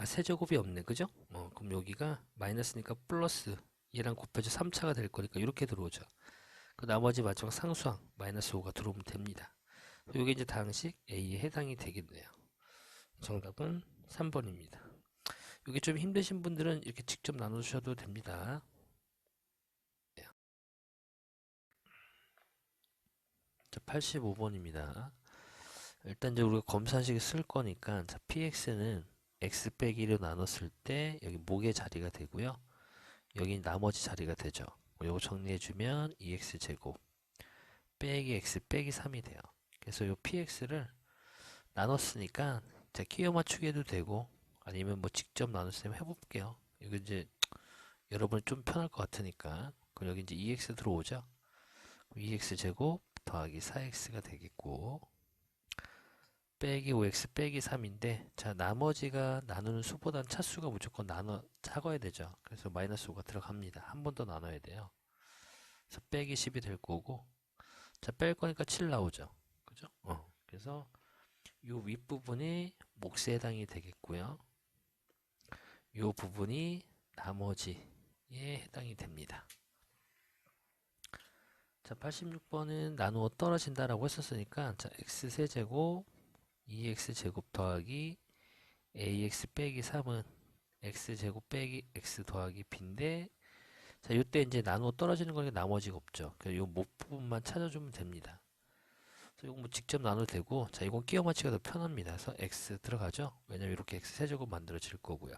세제곱이 없네, 그죠? 그럼 여기가 마이너스니까 플러스 얘랑 곱해서 3차가 될 거니까 이렇게 들어오죠. 그 나머지 마지막 상수항 마이너스 5가 들어오면 됩니다. 이게 이제 당식 A에 해당이 되겠네요. 정답은 3번입니다. 이게 좀 힘드신 분들은 이렇게 직접 나누셔도 됩니다. 자, 85번입니다. 일단 이제 우리가 검산식을 쓸 거니까 자, px는 x 빼기 1로 나눴을 때 여기 목의 자리가 되고요. 여기 나머지 자리가 되죠. 이거 정리해주면 2x제곱 빼기 x 빼기 3이 돼요. 그래서 이 px를 나눴으니까 자, 끼워 맞추기 해도 되고 아니면 뭐 직접 나눴으면 해볼게요. 이거 이제 여러분 좀 편할 것 같으니까. 그럼 여기 이제 2x 들어오죠. 2x제곱 더하기 4x가 되겠고 빼기 5x 빼기 3인데 자, 나머지가 나누는 수보단 차수가 무조건 작아야 되죠. 그래서 마이너스 5가 들어갑니다. 한 번 더 나눠야 돼요. 그래서 빼기 10이 될 거고 자, 뺄 거니까 7 나오죠. 그죠? 그래서 이 윗부분이 몫에 해당이 되겠고요. 이 부분이 나머지에 해당이 됩니다. 자, 86번은 나누어 떨어진다라고 했었으니까 자, x 세제곱 2x제곱 더하기 ax 빼기 3은 x제곱 빼기 x 더하기 b인데 자, 이때 이제 나누어 떨어지는 거니까 나머지가 없죠. 그래서 이 목 부분만 찾아주면 됩니다. 그래서 이거 뭐 직접 나눠도 되고 자, 이건 끼워 맞히기가 더 편합니다. 그래서 x 들어가죠. 왜냐면 이렇게 x 세제곱 만들어질 거고요.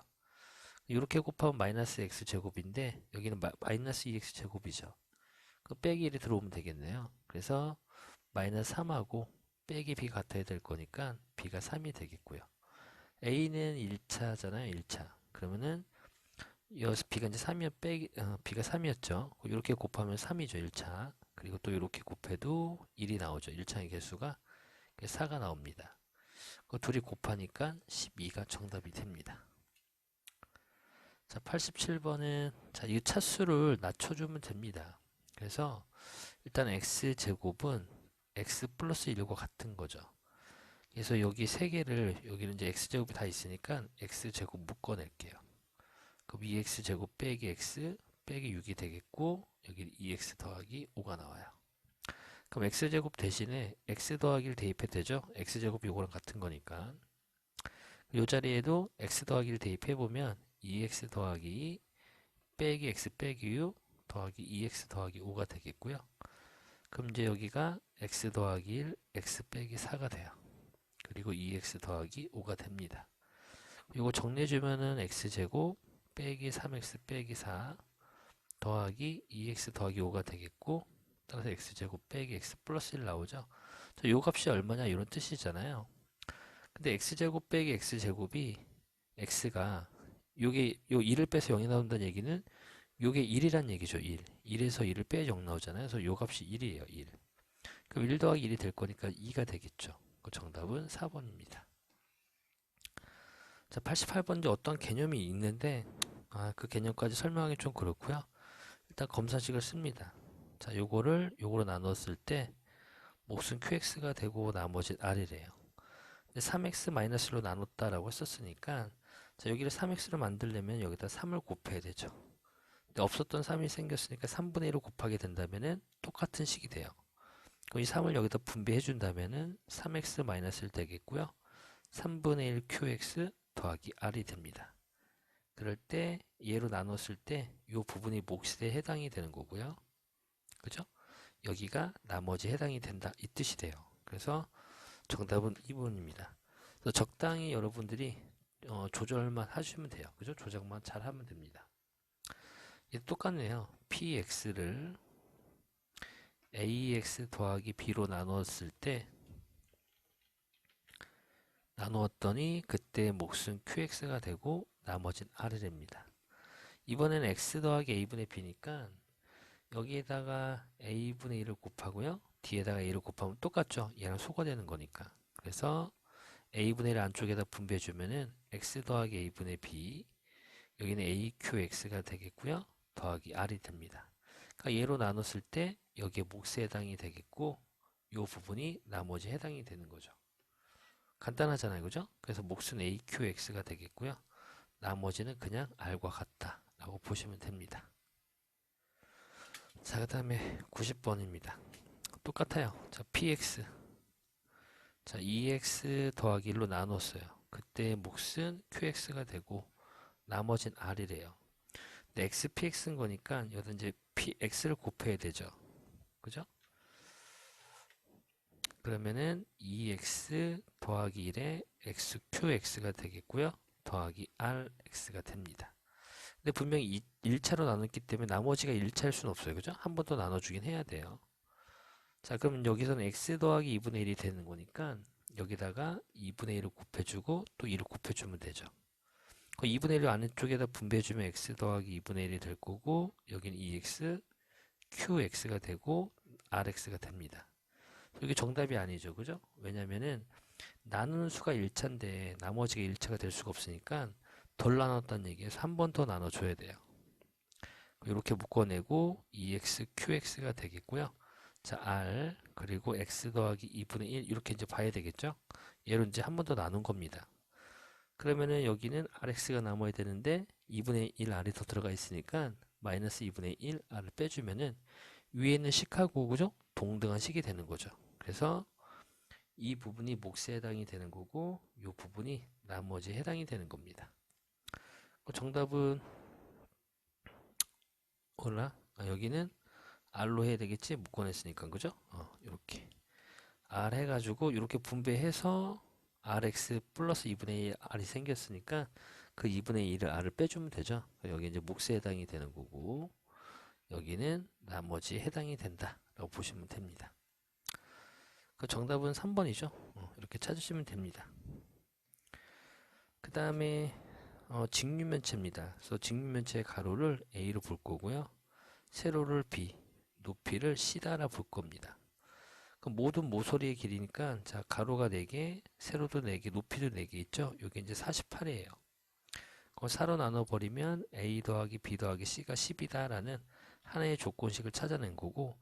이렇게 곱하면 마이너스 x제곱인데 여기는 마이너스 2x제곱이죠. 그 빼기 1이 들어오면 되겠네요. 그래서 마이너스 3하고 빼기 b 같아야 될 거니까 b가 3이 되겠고요. a는 1차잖아요. 1차. 그러면은 여기서 b가 이제 3이었 b가 3이었죠. 이렇게 곱하면 3이죠. 1차. 그리고 또 이렇게 곱해도 1이 나오죠. 1차의 개수가 4가 나옵니다. 그 둘이 곱하니까 12가 정답이 됩니다. 자, 87번은 자, 이 차수를 낮춰주면 됩니다. 그래서 일단 x제곱은 x 플러스 1과 같은 거죠. 그래서 여기 세 개를 여기는 이제 x제곱이 다 있으니까 x제곱 묶어낼게요. 그럼 2x제곱 빼기 x 빼기 6이 되겠고 여기 2x 더하기 5가 나와요. 그럼 x제곱 대신에 x 더하기를 대입해도 되죠. x제곱이 이거랑 같은 거니까 이 자리에도 x 더하기를 대입해보면 2x 더하기 빼기 x 빼기 6 더하기 2x 더하기 5가 되겠고요. 그럼 이제 여기가 x 더하기 1, x 빼기 4가 돼요. 그리고 2x 더하기 5가 됩니다. 이거 정리해주면은 x제곱 빼기 3x 빼기 4 더하기 2x 더하기 5가 되겠고 따라서 x제곱 빼기 x 플러스 1 나오죠. 이 값이 얼마냐 이런 뜻이잖아요. 근데 x제곱 빼기 x제곱이 x가 요게 요 1을 빼서 0이 나온다는 얘기는 요게 1이란 얘기죠. 1. 1에서 1을 빼야 0 나오잖아요. 그래서 요 값이 1이에요. 1. 그럼 1 더하기 1이 될 거니까 2가 되겠죠. 그 정답은 4번입니다. 자, 88번 이제 어떤 개념이 있는데 그 개념까지 설명하기 좀 그렇고요. 일단 검사식을 씁니다. 자, 요거로 나눴을 때 몫은 qx가 되고 나머지 r이래요. 3x-1로 나눴다라고 했었으니까 자, 여기를 3x로 만들려면 여기다 3을 곱해야 되죠. 근데 없었던 3이 생겼으니까 3분의 1을 곱하게 된다면은 똑같은 식이 돼요. 그럼 이 3을 여기다 분배해 준다면은 3x-1 되겠고요. 3분의 1 qx 더하기 r이 됩니다. 그럴 때 얘로 나눴을 때 이 부분이 몫에 해당이 되는 거고요. 그죠? 여기가 나머지 해당이 된다 이 뜻이 돼요. 그래서 정답은 2번입니다. 그래서 적당히 여러분들이 조절만 하시면 돼요. 그죠? 조작만 잘 하면 됩니다. 이게 똑같네요. px를 ax 더하기 b로 나눴을 때 나누었더니 그때 몫은 qx가 되고 나머지는 r이 됩니다. 이번에는 x 더하기 a분의 b니까 여기에다가 a분의 1을 곱하고요. 뒤에다가 a를 곱하면 똑같죠. 얘랑 소거되는 거니까. 그래서 a분의 1 안쪽에다 분배해주면은 x 더하기 a분의 b 여기는 aqx가 되겠고요. 더하기 r이 됩니다. 그러니까 얘로 나눴을 때 여기에 몫에 해당이 되겠고 이 부분이 나머지 해당이 되는 거죠. 간단하잖아요. 그죠? 그래서 몫은 aqx가 되겠고요. 나머지는 그냥 r과 같다 라고 보시면 됩니다. 자, 그 다음에 90번입니다. 똑같아요. 자, px. 자, 2x 더하기 1로 나눴어요. 그때 몫은 qx가 되고 나머진 r이래요. 근데 x, px인 거니까 여기다 이제 x를 곱해야 되죠. 그죠? 그러면은 2x 더하기 1에 x, qx가 되겠고요. 더하기 rx가 됩니다. 근데 분명히 1차로 나눴기 때문에 나머지가 1차일 수는 없어요. 그죠? 한 번 더 나눠주긴 해야 돼요. 자, 그럼 여기서는 x 더하기 2분의 1이 되는 거니까 여기다가 2분의 1을 곱해주고 또 2를 곱해주면 되죠. 그 2분의 1을 아래쪽에다 분배해주면 x 더하기 2분의 1이 될 거고 여기는 2x, qx가 되고 rx가 됩니다. 여기 정답이 아니죠. 그죠? 왜냐면은 나누는 수가 1차인데 나머지가 1차가 될 수가 없으니까 덜 나눴다는 얘기에서 한 번 더 나눠줘야 돼요. 이렇게 묶어내고 2x, qx가 되겠고요. 자, r 그리고 x 더하기 2분의 1 이렇게 이제 봐야 되겠죠? 얘로 이제 한 번 더 나눈 겁니다. 그러면은 여기는 rx가 남아야 되는데 2분의 1 r이 더 들어가 있으니까 마이너스 2분의 1 r을 빼주면은 위에 있는 식하고 그죠? 동등한 식이 되는 거죠. 그래서 이 부분이 몫에 해당이 되는 거고 이 부분이 나머지에 해당이 되는 겁니다. 정답은 몰라? 여기는 r로 해야 되겠지? 묶어냈으니까 그죠? 이렇게 r 해가지고 이렇게 분배해서 rx 플러스 2분의 1 r이 생겼으니까 그 2분의 1을 r을 빼주면 되죠. 여기 이제 몫에 해당이 되는 거고 여기는 나머지에 해당이 된다 라고 보시면 됩니다. 그 정답은 3번이죠. 이렇게 찾으시면 됩니다. 그 다음에 직류면체입니다. 그래서 직류면체의 가로를 A로 볼 거고요. 세로를 B, 높이를 C다라 볼 겁니다. 그럼 모든 모서리의 길이니까 자 가로가 4개, 세로도 4개, 높이도 4개 있죠? 이게 이제 48이에요. 그걸 4로 나눠버리면 A 더하기 B 더하기 C가 10이다 라는 하나의 조건식을 찾아낸 거고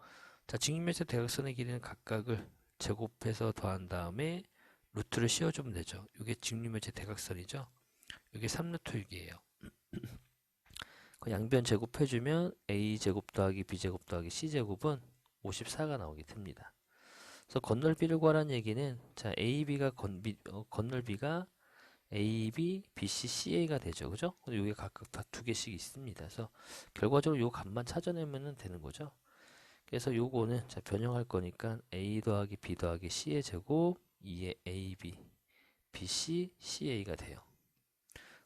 자 직류면체 대각선의 길이는 각각을 제곱해서 더한 다음에 루트를 씌워주면 되죠. 이게 직류면체 대각선이죠. 이게 3루트 6이에요. 그 양변 제곱해주면 a제곱 더하기 b제곱 더하기 c제곱은 54가 나오게 됩니다. 그래서 건널비를 구하라는 얘기는 자 ab가 건널비가 ab, bc, ca가 되죠. 그죠? 근데 여기 각각 다 2개씩 있습니다. 그래서 결과적으로 요 값만 찾아내면 되는 거죠. 그래서 요거는 자 변형할 거니까 a 더하기 b 더하기 c의 제곱 2의 ab, bc, ca가 돼요.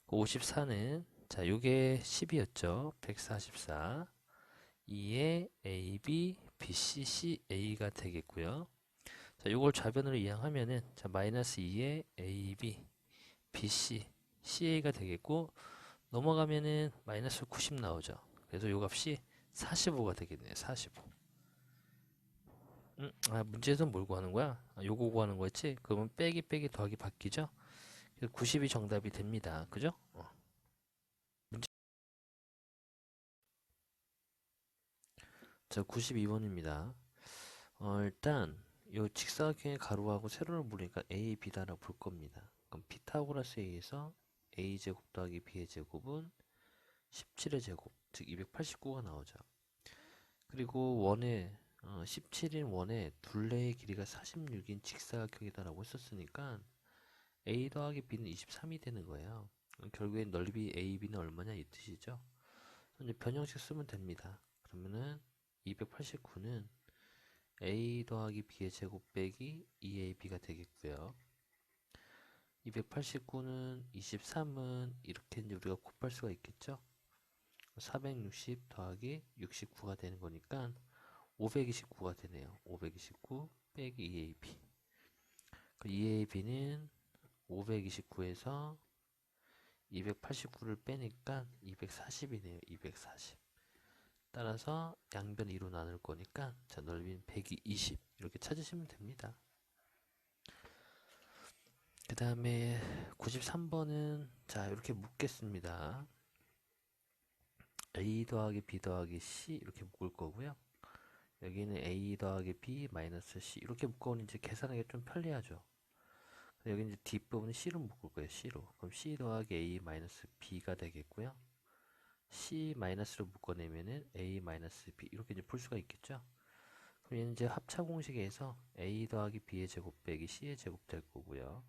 54는 자 요게 10이었죠. 144 2의 AB, BC, CA가 되겠고요. 자 요걸 좌변으로 이항하면은 자 마이너스 2의 AB, BC, CA가 되겠고 넘어가면은 마이너스 90 나오죠. 그래서 요 값이 45가 되겠네요. 45. 문제에서는 뭘 구하는 거야? 요거 구하는 거였지? 그러면 빼기 빼기 더하기 바뀌죠? 그래서 90이 정답이 됩니다. 그죠? 자, 92번입니다. 일단 요 직사각형의 가로하고 세로를 물으니까 a, b다라고 볼 겁니다. 그럼 피타고라스에 의해서 a제곱 더하기 b의 제곱은 17의 제곱, 즉 289가 나오죠. 그리고 원에 17인 원에 둘레의 길이가 46인 직사각형이다라고 했었으니까 A 더하기 B는 23이 되는 거예요. 결국엔 넓이 AB는 얼마냐 이 뜻이죠. 이제 변형식 쓰면 됩니다. 그러면은 289는 A 더하기 B의 제곱 빼기 2AB가 되겠고요. 289는 23은 이렇게 이제 우리가 곱할 수가 있겠죠. 460 더하기 69가 되는 거니까 529가 되네요. 529 빼기 2AB. 2AB는 529에서 289를 빼니까 240이네요. 240. 따라서 양변 2로 나눌 거니까 자, 넓이는 120 이렇게 찾으시면 됩니다. 그 다음에 93번은 자 이렇게 묻겠습니다. A 더하기 B 더하기 C 이렇게 묶을 거고요. 여기는 A 더하기 B 마이너스 C 이렇게 묶어오면 이제 계산하기 좀 편리하죠. 여기 이제 뒷부분은 C로 묶을 거예요. C로. 그럼 C 더하기 A 마이너스 B가 되겠고요. C 마이너스로 묶어내면은 A 마이너스 B 이렇게 이제 풀 수가 있겠죠. 그럼 얘는 이제 합차 공식에서 A 더하기 B의 제곱 빼기 C의 제곱 될 거고요.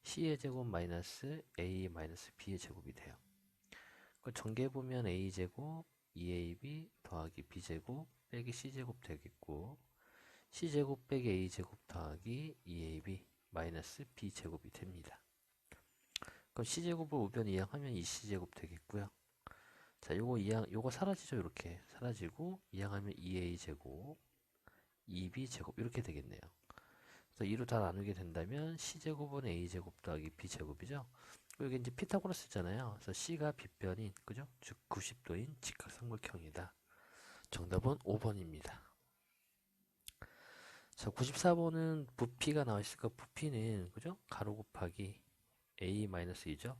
C의 제곱 마이너스 A 마이너스 B의 제곱이 돼요. 그 전개 보면 A 제곱 2AB 더하기 B 제곱 빼기 C 제곱 되겠고 C 제곱 빼기 A 제곱 더하기 2AB 마이너스 B 제곱이 됩니다. 그럼 C 제곱을 우변 이항하면 2C 제곱 되겠고요. 자, 요거 사라지죠. 이렇게 사라지고 이항하면 2A 제곱 2B 제곱 이렇게 되겠네요. 그래서 2로 다 나누게 된다면 C 제곱은 A 제곱 더하기 B 제곱이죠. 여기 이제 피타고라스잖아요. 그래서 C가 빗변인, 그죠? 즉 90도인 직각삼각형이다. 정답은 5번입니다. 자, 94번은 부피가 나와 있으니까 부피는, 그죠? 가로 곱하기 A-2죠.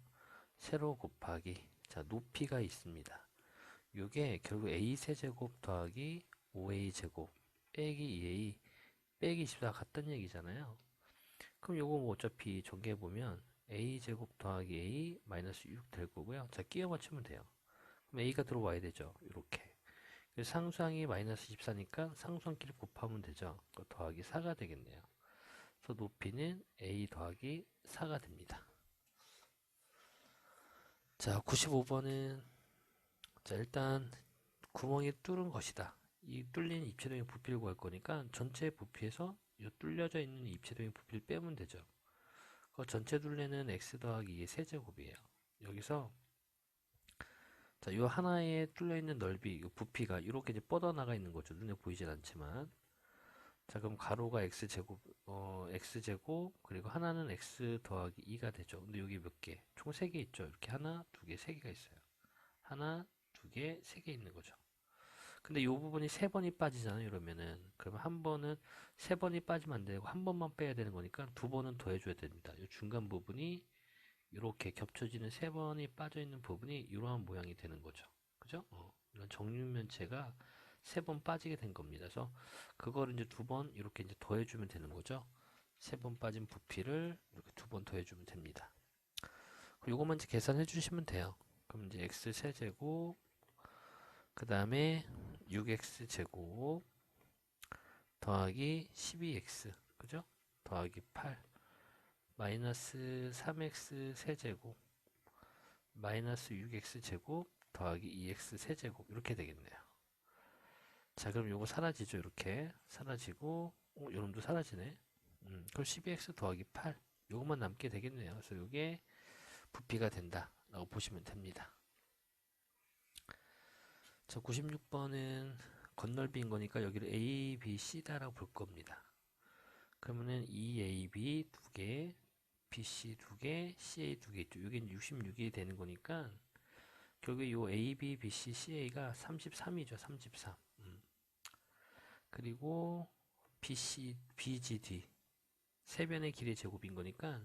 세로 곱하기, 자, 높이가 있습니다. 이게 결국 A 세제곱 더하기 5A 제곱 빼기 2A 빼기 24 같다는 얘기잖아요. 그럼 요거 뭐 어차피 전개해보면 A 제곱 더하기 A 마이너스 6 될 거고요. 자, 끼워 맞추면 돼요. 그럼 A가 들어와야 되죠. 이렇게. 상수항이 마이너스 24니까 상수항끼리 곱하면 되죠. 더하기 4가 되겠네요. 그래서 높이는 A 더하기 4가 됩니다. 자, 95번은 자, 일단 구멍이 뚫은 것이다. 이 뚫린 입체도형 부피를 구할 거니까 전체 부피에서 이 뚫려져 있는 입체도형 부피를 빼면 되죠. 그 전체 둘레는 x 더하기 2의 세제곱이에요. 여기서 자, 요 하나에 뚫려 있는 넓이, 요 부피가 이렇게 이제 뻗어나가 있는 거죠. 눈에 보이진 않지만. 자, 그럼 가로가 x제곱, x제곱, 그리고 하나는 x 더하기 2가 되죠. 근데 여기 몇 개? 총 3개 있죠. 이렇게 하나, 두 개, 3개가 있어요. 하나, 두 개, 3개 있는 거죠. 근데 요 부분이 3번이 빠지잖아요. 이러면은. 그러면 한 번은 3번이 빠지면 안 되고 한 번만 빼야 되는 거니까 2번은 더 해줘야 됩니다. 요 중간 부분이 이렇게 겹쳐지는 3번이 빠져있는 부분이 이러한 모양이 되는 거죠. 그죠? 이런 정육면체가 3번 빠지게 된 겁니다. 그래서 그거를 이제 2번 이렇게 이제 더해주면 되는 거죠. 3번 빠진 부피를 이렇게 2번 더해주면 됩니다. 요거만 이제 계산해 주시면 돼요. 그럼 이제 x 세제곱, 그 다음에 6x 제곱 더하기 12x, 그죠? 더하기 8 마이너스 3x 세제곱 마이너스 6x 제곱 더하기 2x 세제곱 이렇게 되겠네요. 자, 그럼 요거 사라지죠. 이렇게 사라지고 요놈도 사라지네. 그럼 12x 더하기 8 요것만 남게 되겠네요. 그래서 요게 부피가 된다 라고 보시면 됩니다. 자, 96번은 건널비인 거니까 여기를 A, B, C다라고 볼 겁니다. 그러면은 EAB 2개, BC 2개, CA 2개 있죠. 이게 66이 되는 거니까 결국에 요 AB, BC, CA가 33이죠. 33. 그리고 BC, BGD 세 변의 길이의 제곱인 거니까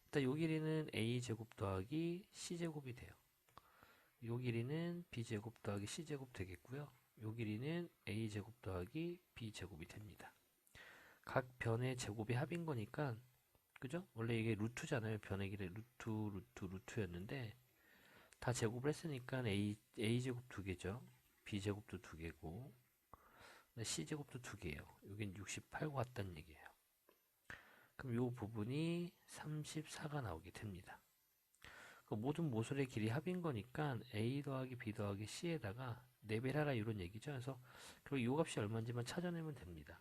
일단 요 길이는 A제곱 더하기 C제곱이 돼요. 요 길이는 B제곱 더하기 C제곱 되겠고요. 요 길이는 A제곱 더하기 B제곱이 됩니다. 각 변의 제곱이 합인 거니까 그죠? 원래 이게 루트잖아요. 변의 길이 루트였는데 다 제곱을 했으니까 A제곱 2개죠. B제곱도 2개고 C제곱도 2개예요. 여긴 68과 같다는 얘기예요. 그럼 이 부분이 34가 나오게 됩니다. 그 모든 모서리의 길이 합인 거니까 A 더하기 B 더하기 C에다가 4배를 하라 이런 얘기죠. 그래서 그리고 이 값이 얼마인지만 찾아내면 됩니다.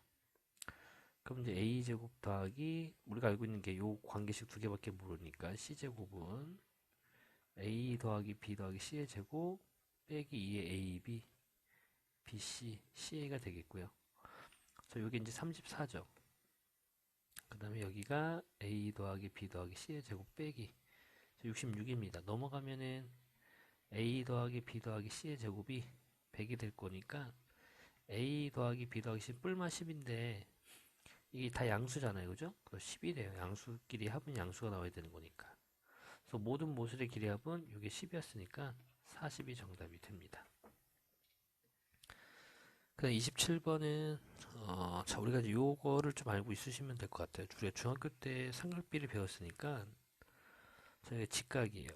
그럼 이제 A제곱 더하기 우리가 알고 있는 게 요 관계식 두 개밖에 모르니까 C제곱은 A 더하기 B 더하기 C의 제곱 빼기 2의 AB BC CA가 되겠고요. 그래서 여기 이제 34죠. 그 다음에 여기가 A 더하기 B 더하기 C의 제곱 빼기 66입니다. 넘어가면은 A 더하기 B 더하기 C의 제곱이 100이 될 거니까 A 더하기 B 더하기 C 뿔마 10인데 이게 다 양수잖아요. 그죠? 그래서 10이래요. 양수끼리 합은 양수가 나와야 되는 거니까. 그래서 모든 모술의 길이 합은 이게 10이었으니까 40이 정답이 됩니다. 그다음 27번은 자 우리가 이제 요거를 좀 알고 있으시면 될 것 같아요. 우리가 중학교 때 삼각비를 배웠으니까 저희가 직각이에요.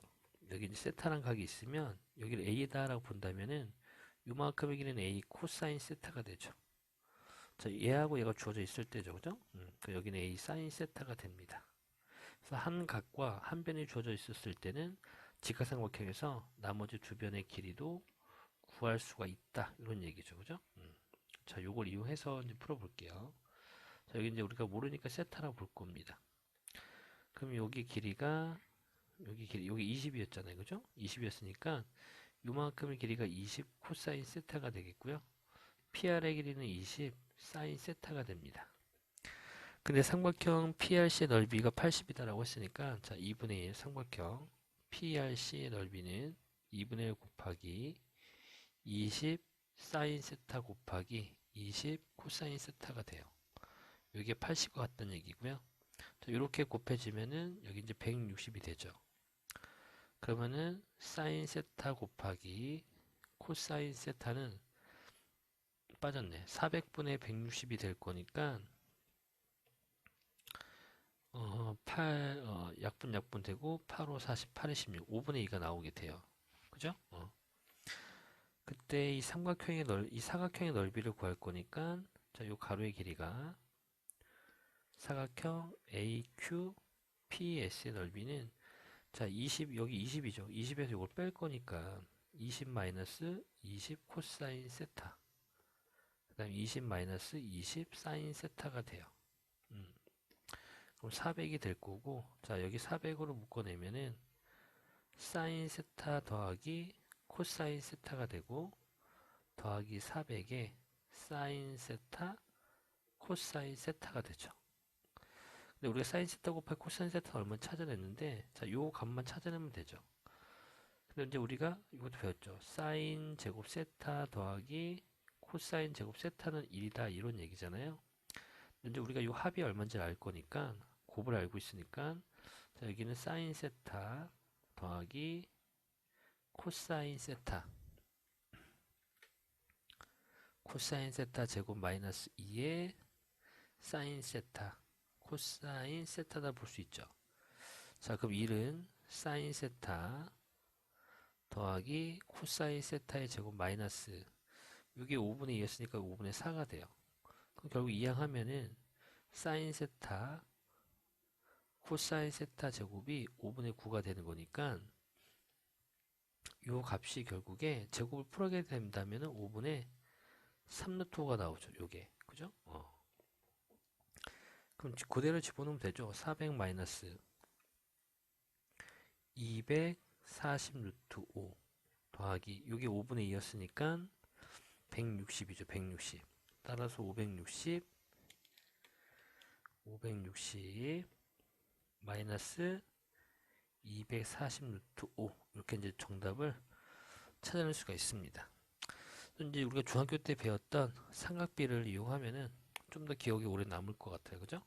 여기 이제 세타란 각이 있으면 여기를 A다라고 본다면은 요만큼의 길이는 A 코사인 세타가 되죠. 자, 얘하고 얘가 주어져 있을 때죠, 그죠? 여기는 A 사인 세타가 됩니다. 그래서 한 각과 한 변이 주어져 있었을 때는 직각삼각형에서 나머지 두 변의 길이도 구할 수가 있다 이런 얘기죠, 그죠? 자, 요걸 이용해서 이제 풀어볼게요. 자, 여기 이제 우리가 모르니까 세타라고 볼 겁니다. 그럼 여기 길이가 여기 20이었잖아요, 그죠? 20이었으니까 요만큼의 길이가 20 코사인 세타가 되겠고요. PR의 길이는 20 사인 세타가 됩니다. 근데 삼각형 PRC의 넓이가 80이다라고 했으니까 자 2분의 1 삼각형 PRC의 넓이는 2분의 1 곱하기 20 사인 세타 곱하기 20 코사인 세타가 돼요. 이게 80과 같다는 얘기고요. 자, 이렇게 곱해지면은 여기 이제 160이 되죠. 그러면은 사인 세타 곱하기 코사인 세타는 빠졌네. 400분의 160이 될 거니까 8, 약분 되고 8, 5, 40, 8에 16, 5분의 2가 나오게 돼요. 그죠? 그때 이 사각형의 넓이를 구할 거니까 자, 요 가로의 길이가 사각형 AQPS의 넓이는 자, 20 여기 20이죠. 20에서 이걸 뺄 거니까 20 마이너스 20 코사인 세타. 그다음 20 마이너스 20 사인 세타가 돼요. 그럼 400이 될 거고 자, 여기 400으로 묶어내면은 사인 세타 더하기 코사인 세타가 되고 더하기 400에 사인 세타 코사인 세타가 되죠. 근데 우리가 사인 세타 곱하기 코사인 세타 얼마 찾아냈는데 자, 요 값만 찾아내면 되죠. 근데 이제 우리가 이것도 배웠죠. 사인 제곱 세타 더하기 코사인 제곱 세타는 1이다 이런 얘기잖아요. 근데 이제 우리가 요 합이 얼마인지 알 거니까 곱을 알고 있으니까 자, 여기는 사인 세타 더하기 코사인 세타 코사인 세타 제곱 마이너스 2에 사인 세타 코사인 세타다 볼 수 있죠. 자, 그럼 1은 사인 세타 더하기 코사인 세타의 제곱 마이너스 이게 5분의 2였으니까 5분의 4가 돼요. 그럼 결국 이항하면은 사인 세타 코사인 세타 제곱이 5분의 9가 되는 거니까 요 값이 결국에 제곱을 풀게 된다면은 5분의 3루트 5가 나오죠. 요게. 그죠? 그럼 그대로 집어넣으면 되죠. 400 마이너스 240 루트 5 더하기 요게 5분의 2였으니까 160이죠. 160. 따라서 560 마이너스 240 루트 5 이렇게 이제 정답을 찾아낼 수가 있습니다. 이제 우리가 중학교 때 배웠던 삼각비를 이용하면은 좀 더 기억이 오래 남을 것 같아요. 그죠?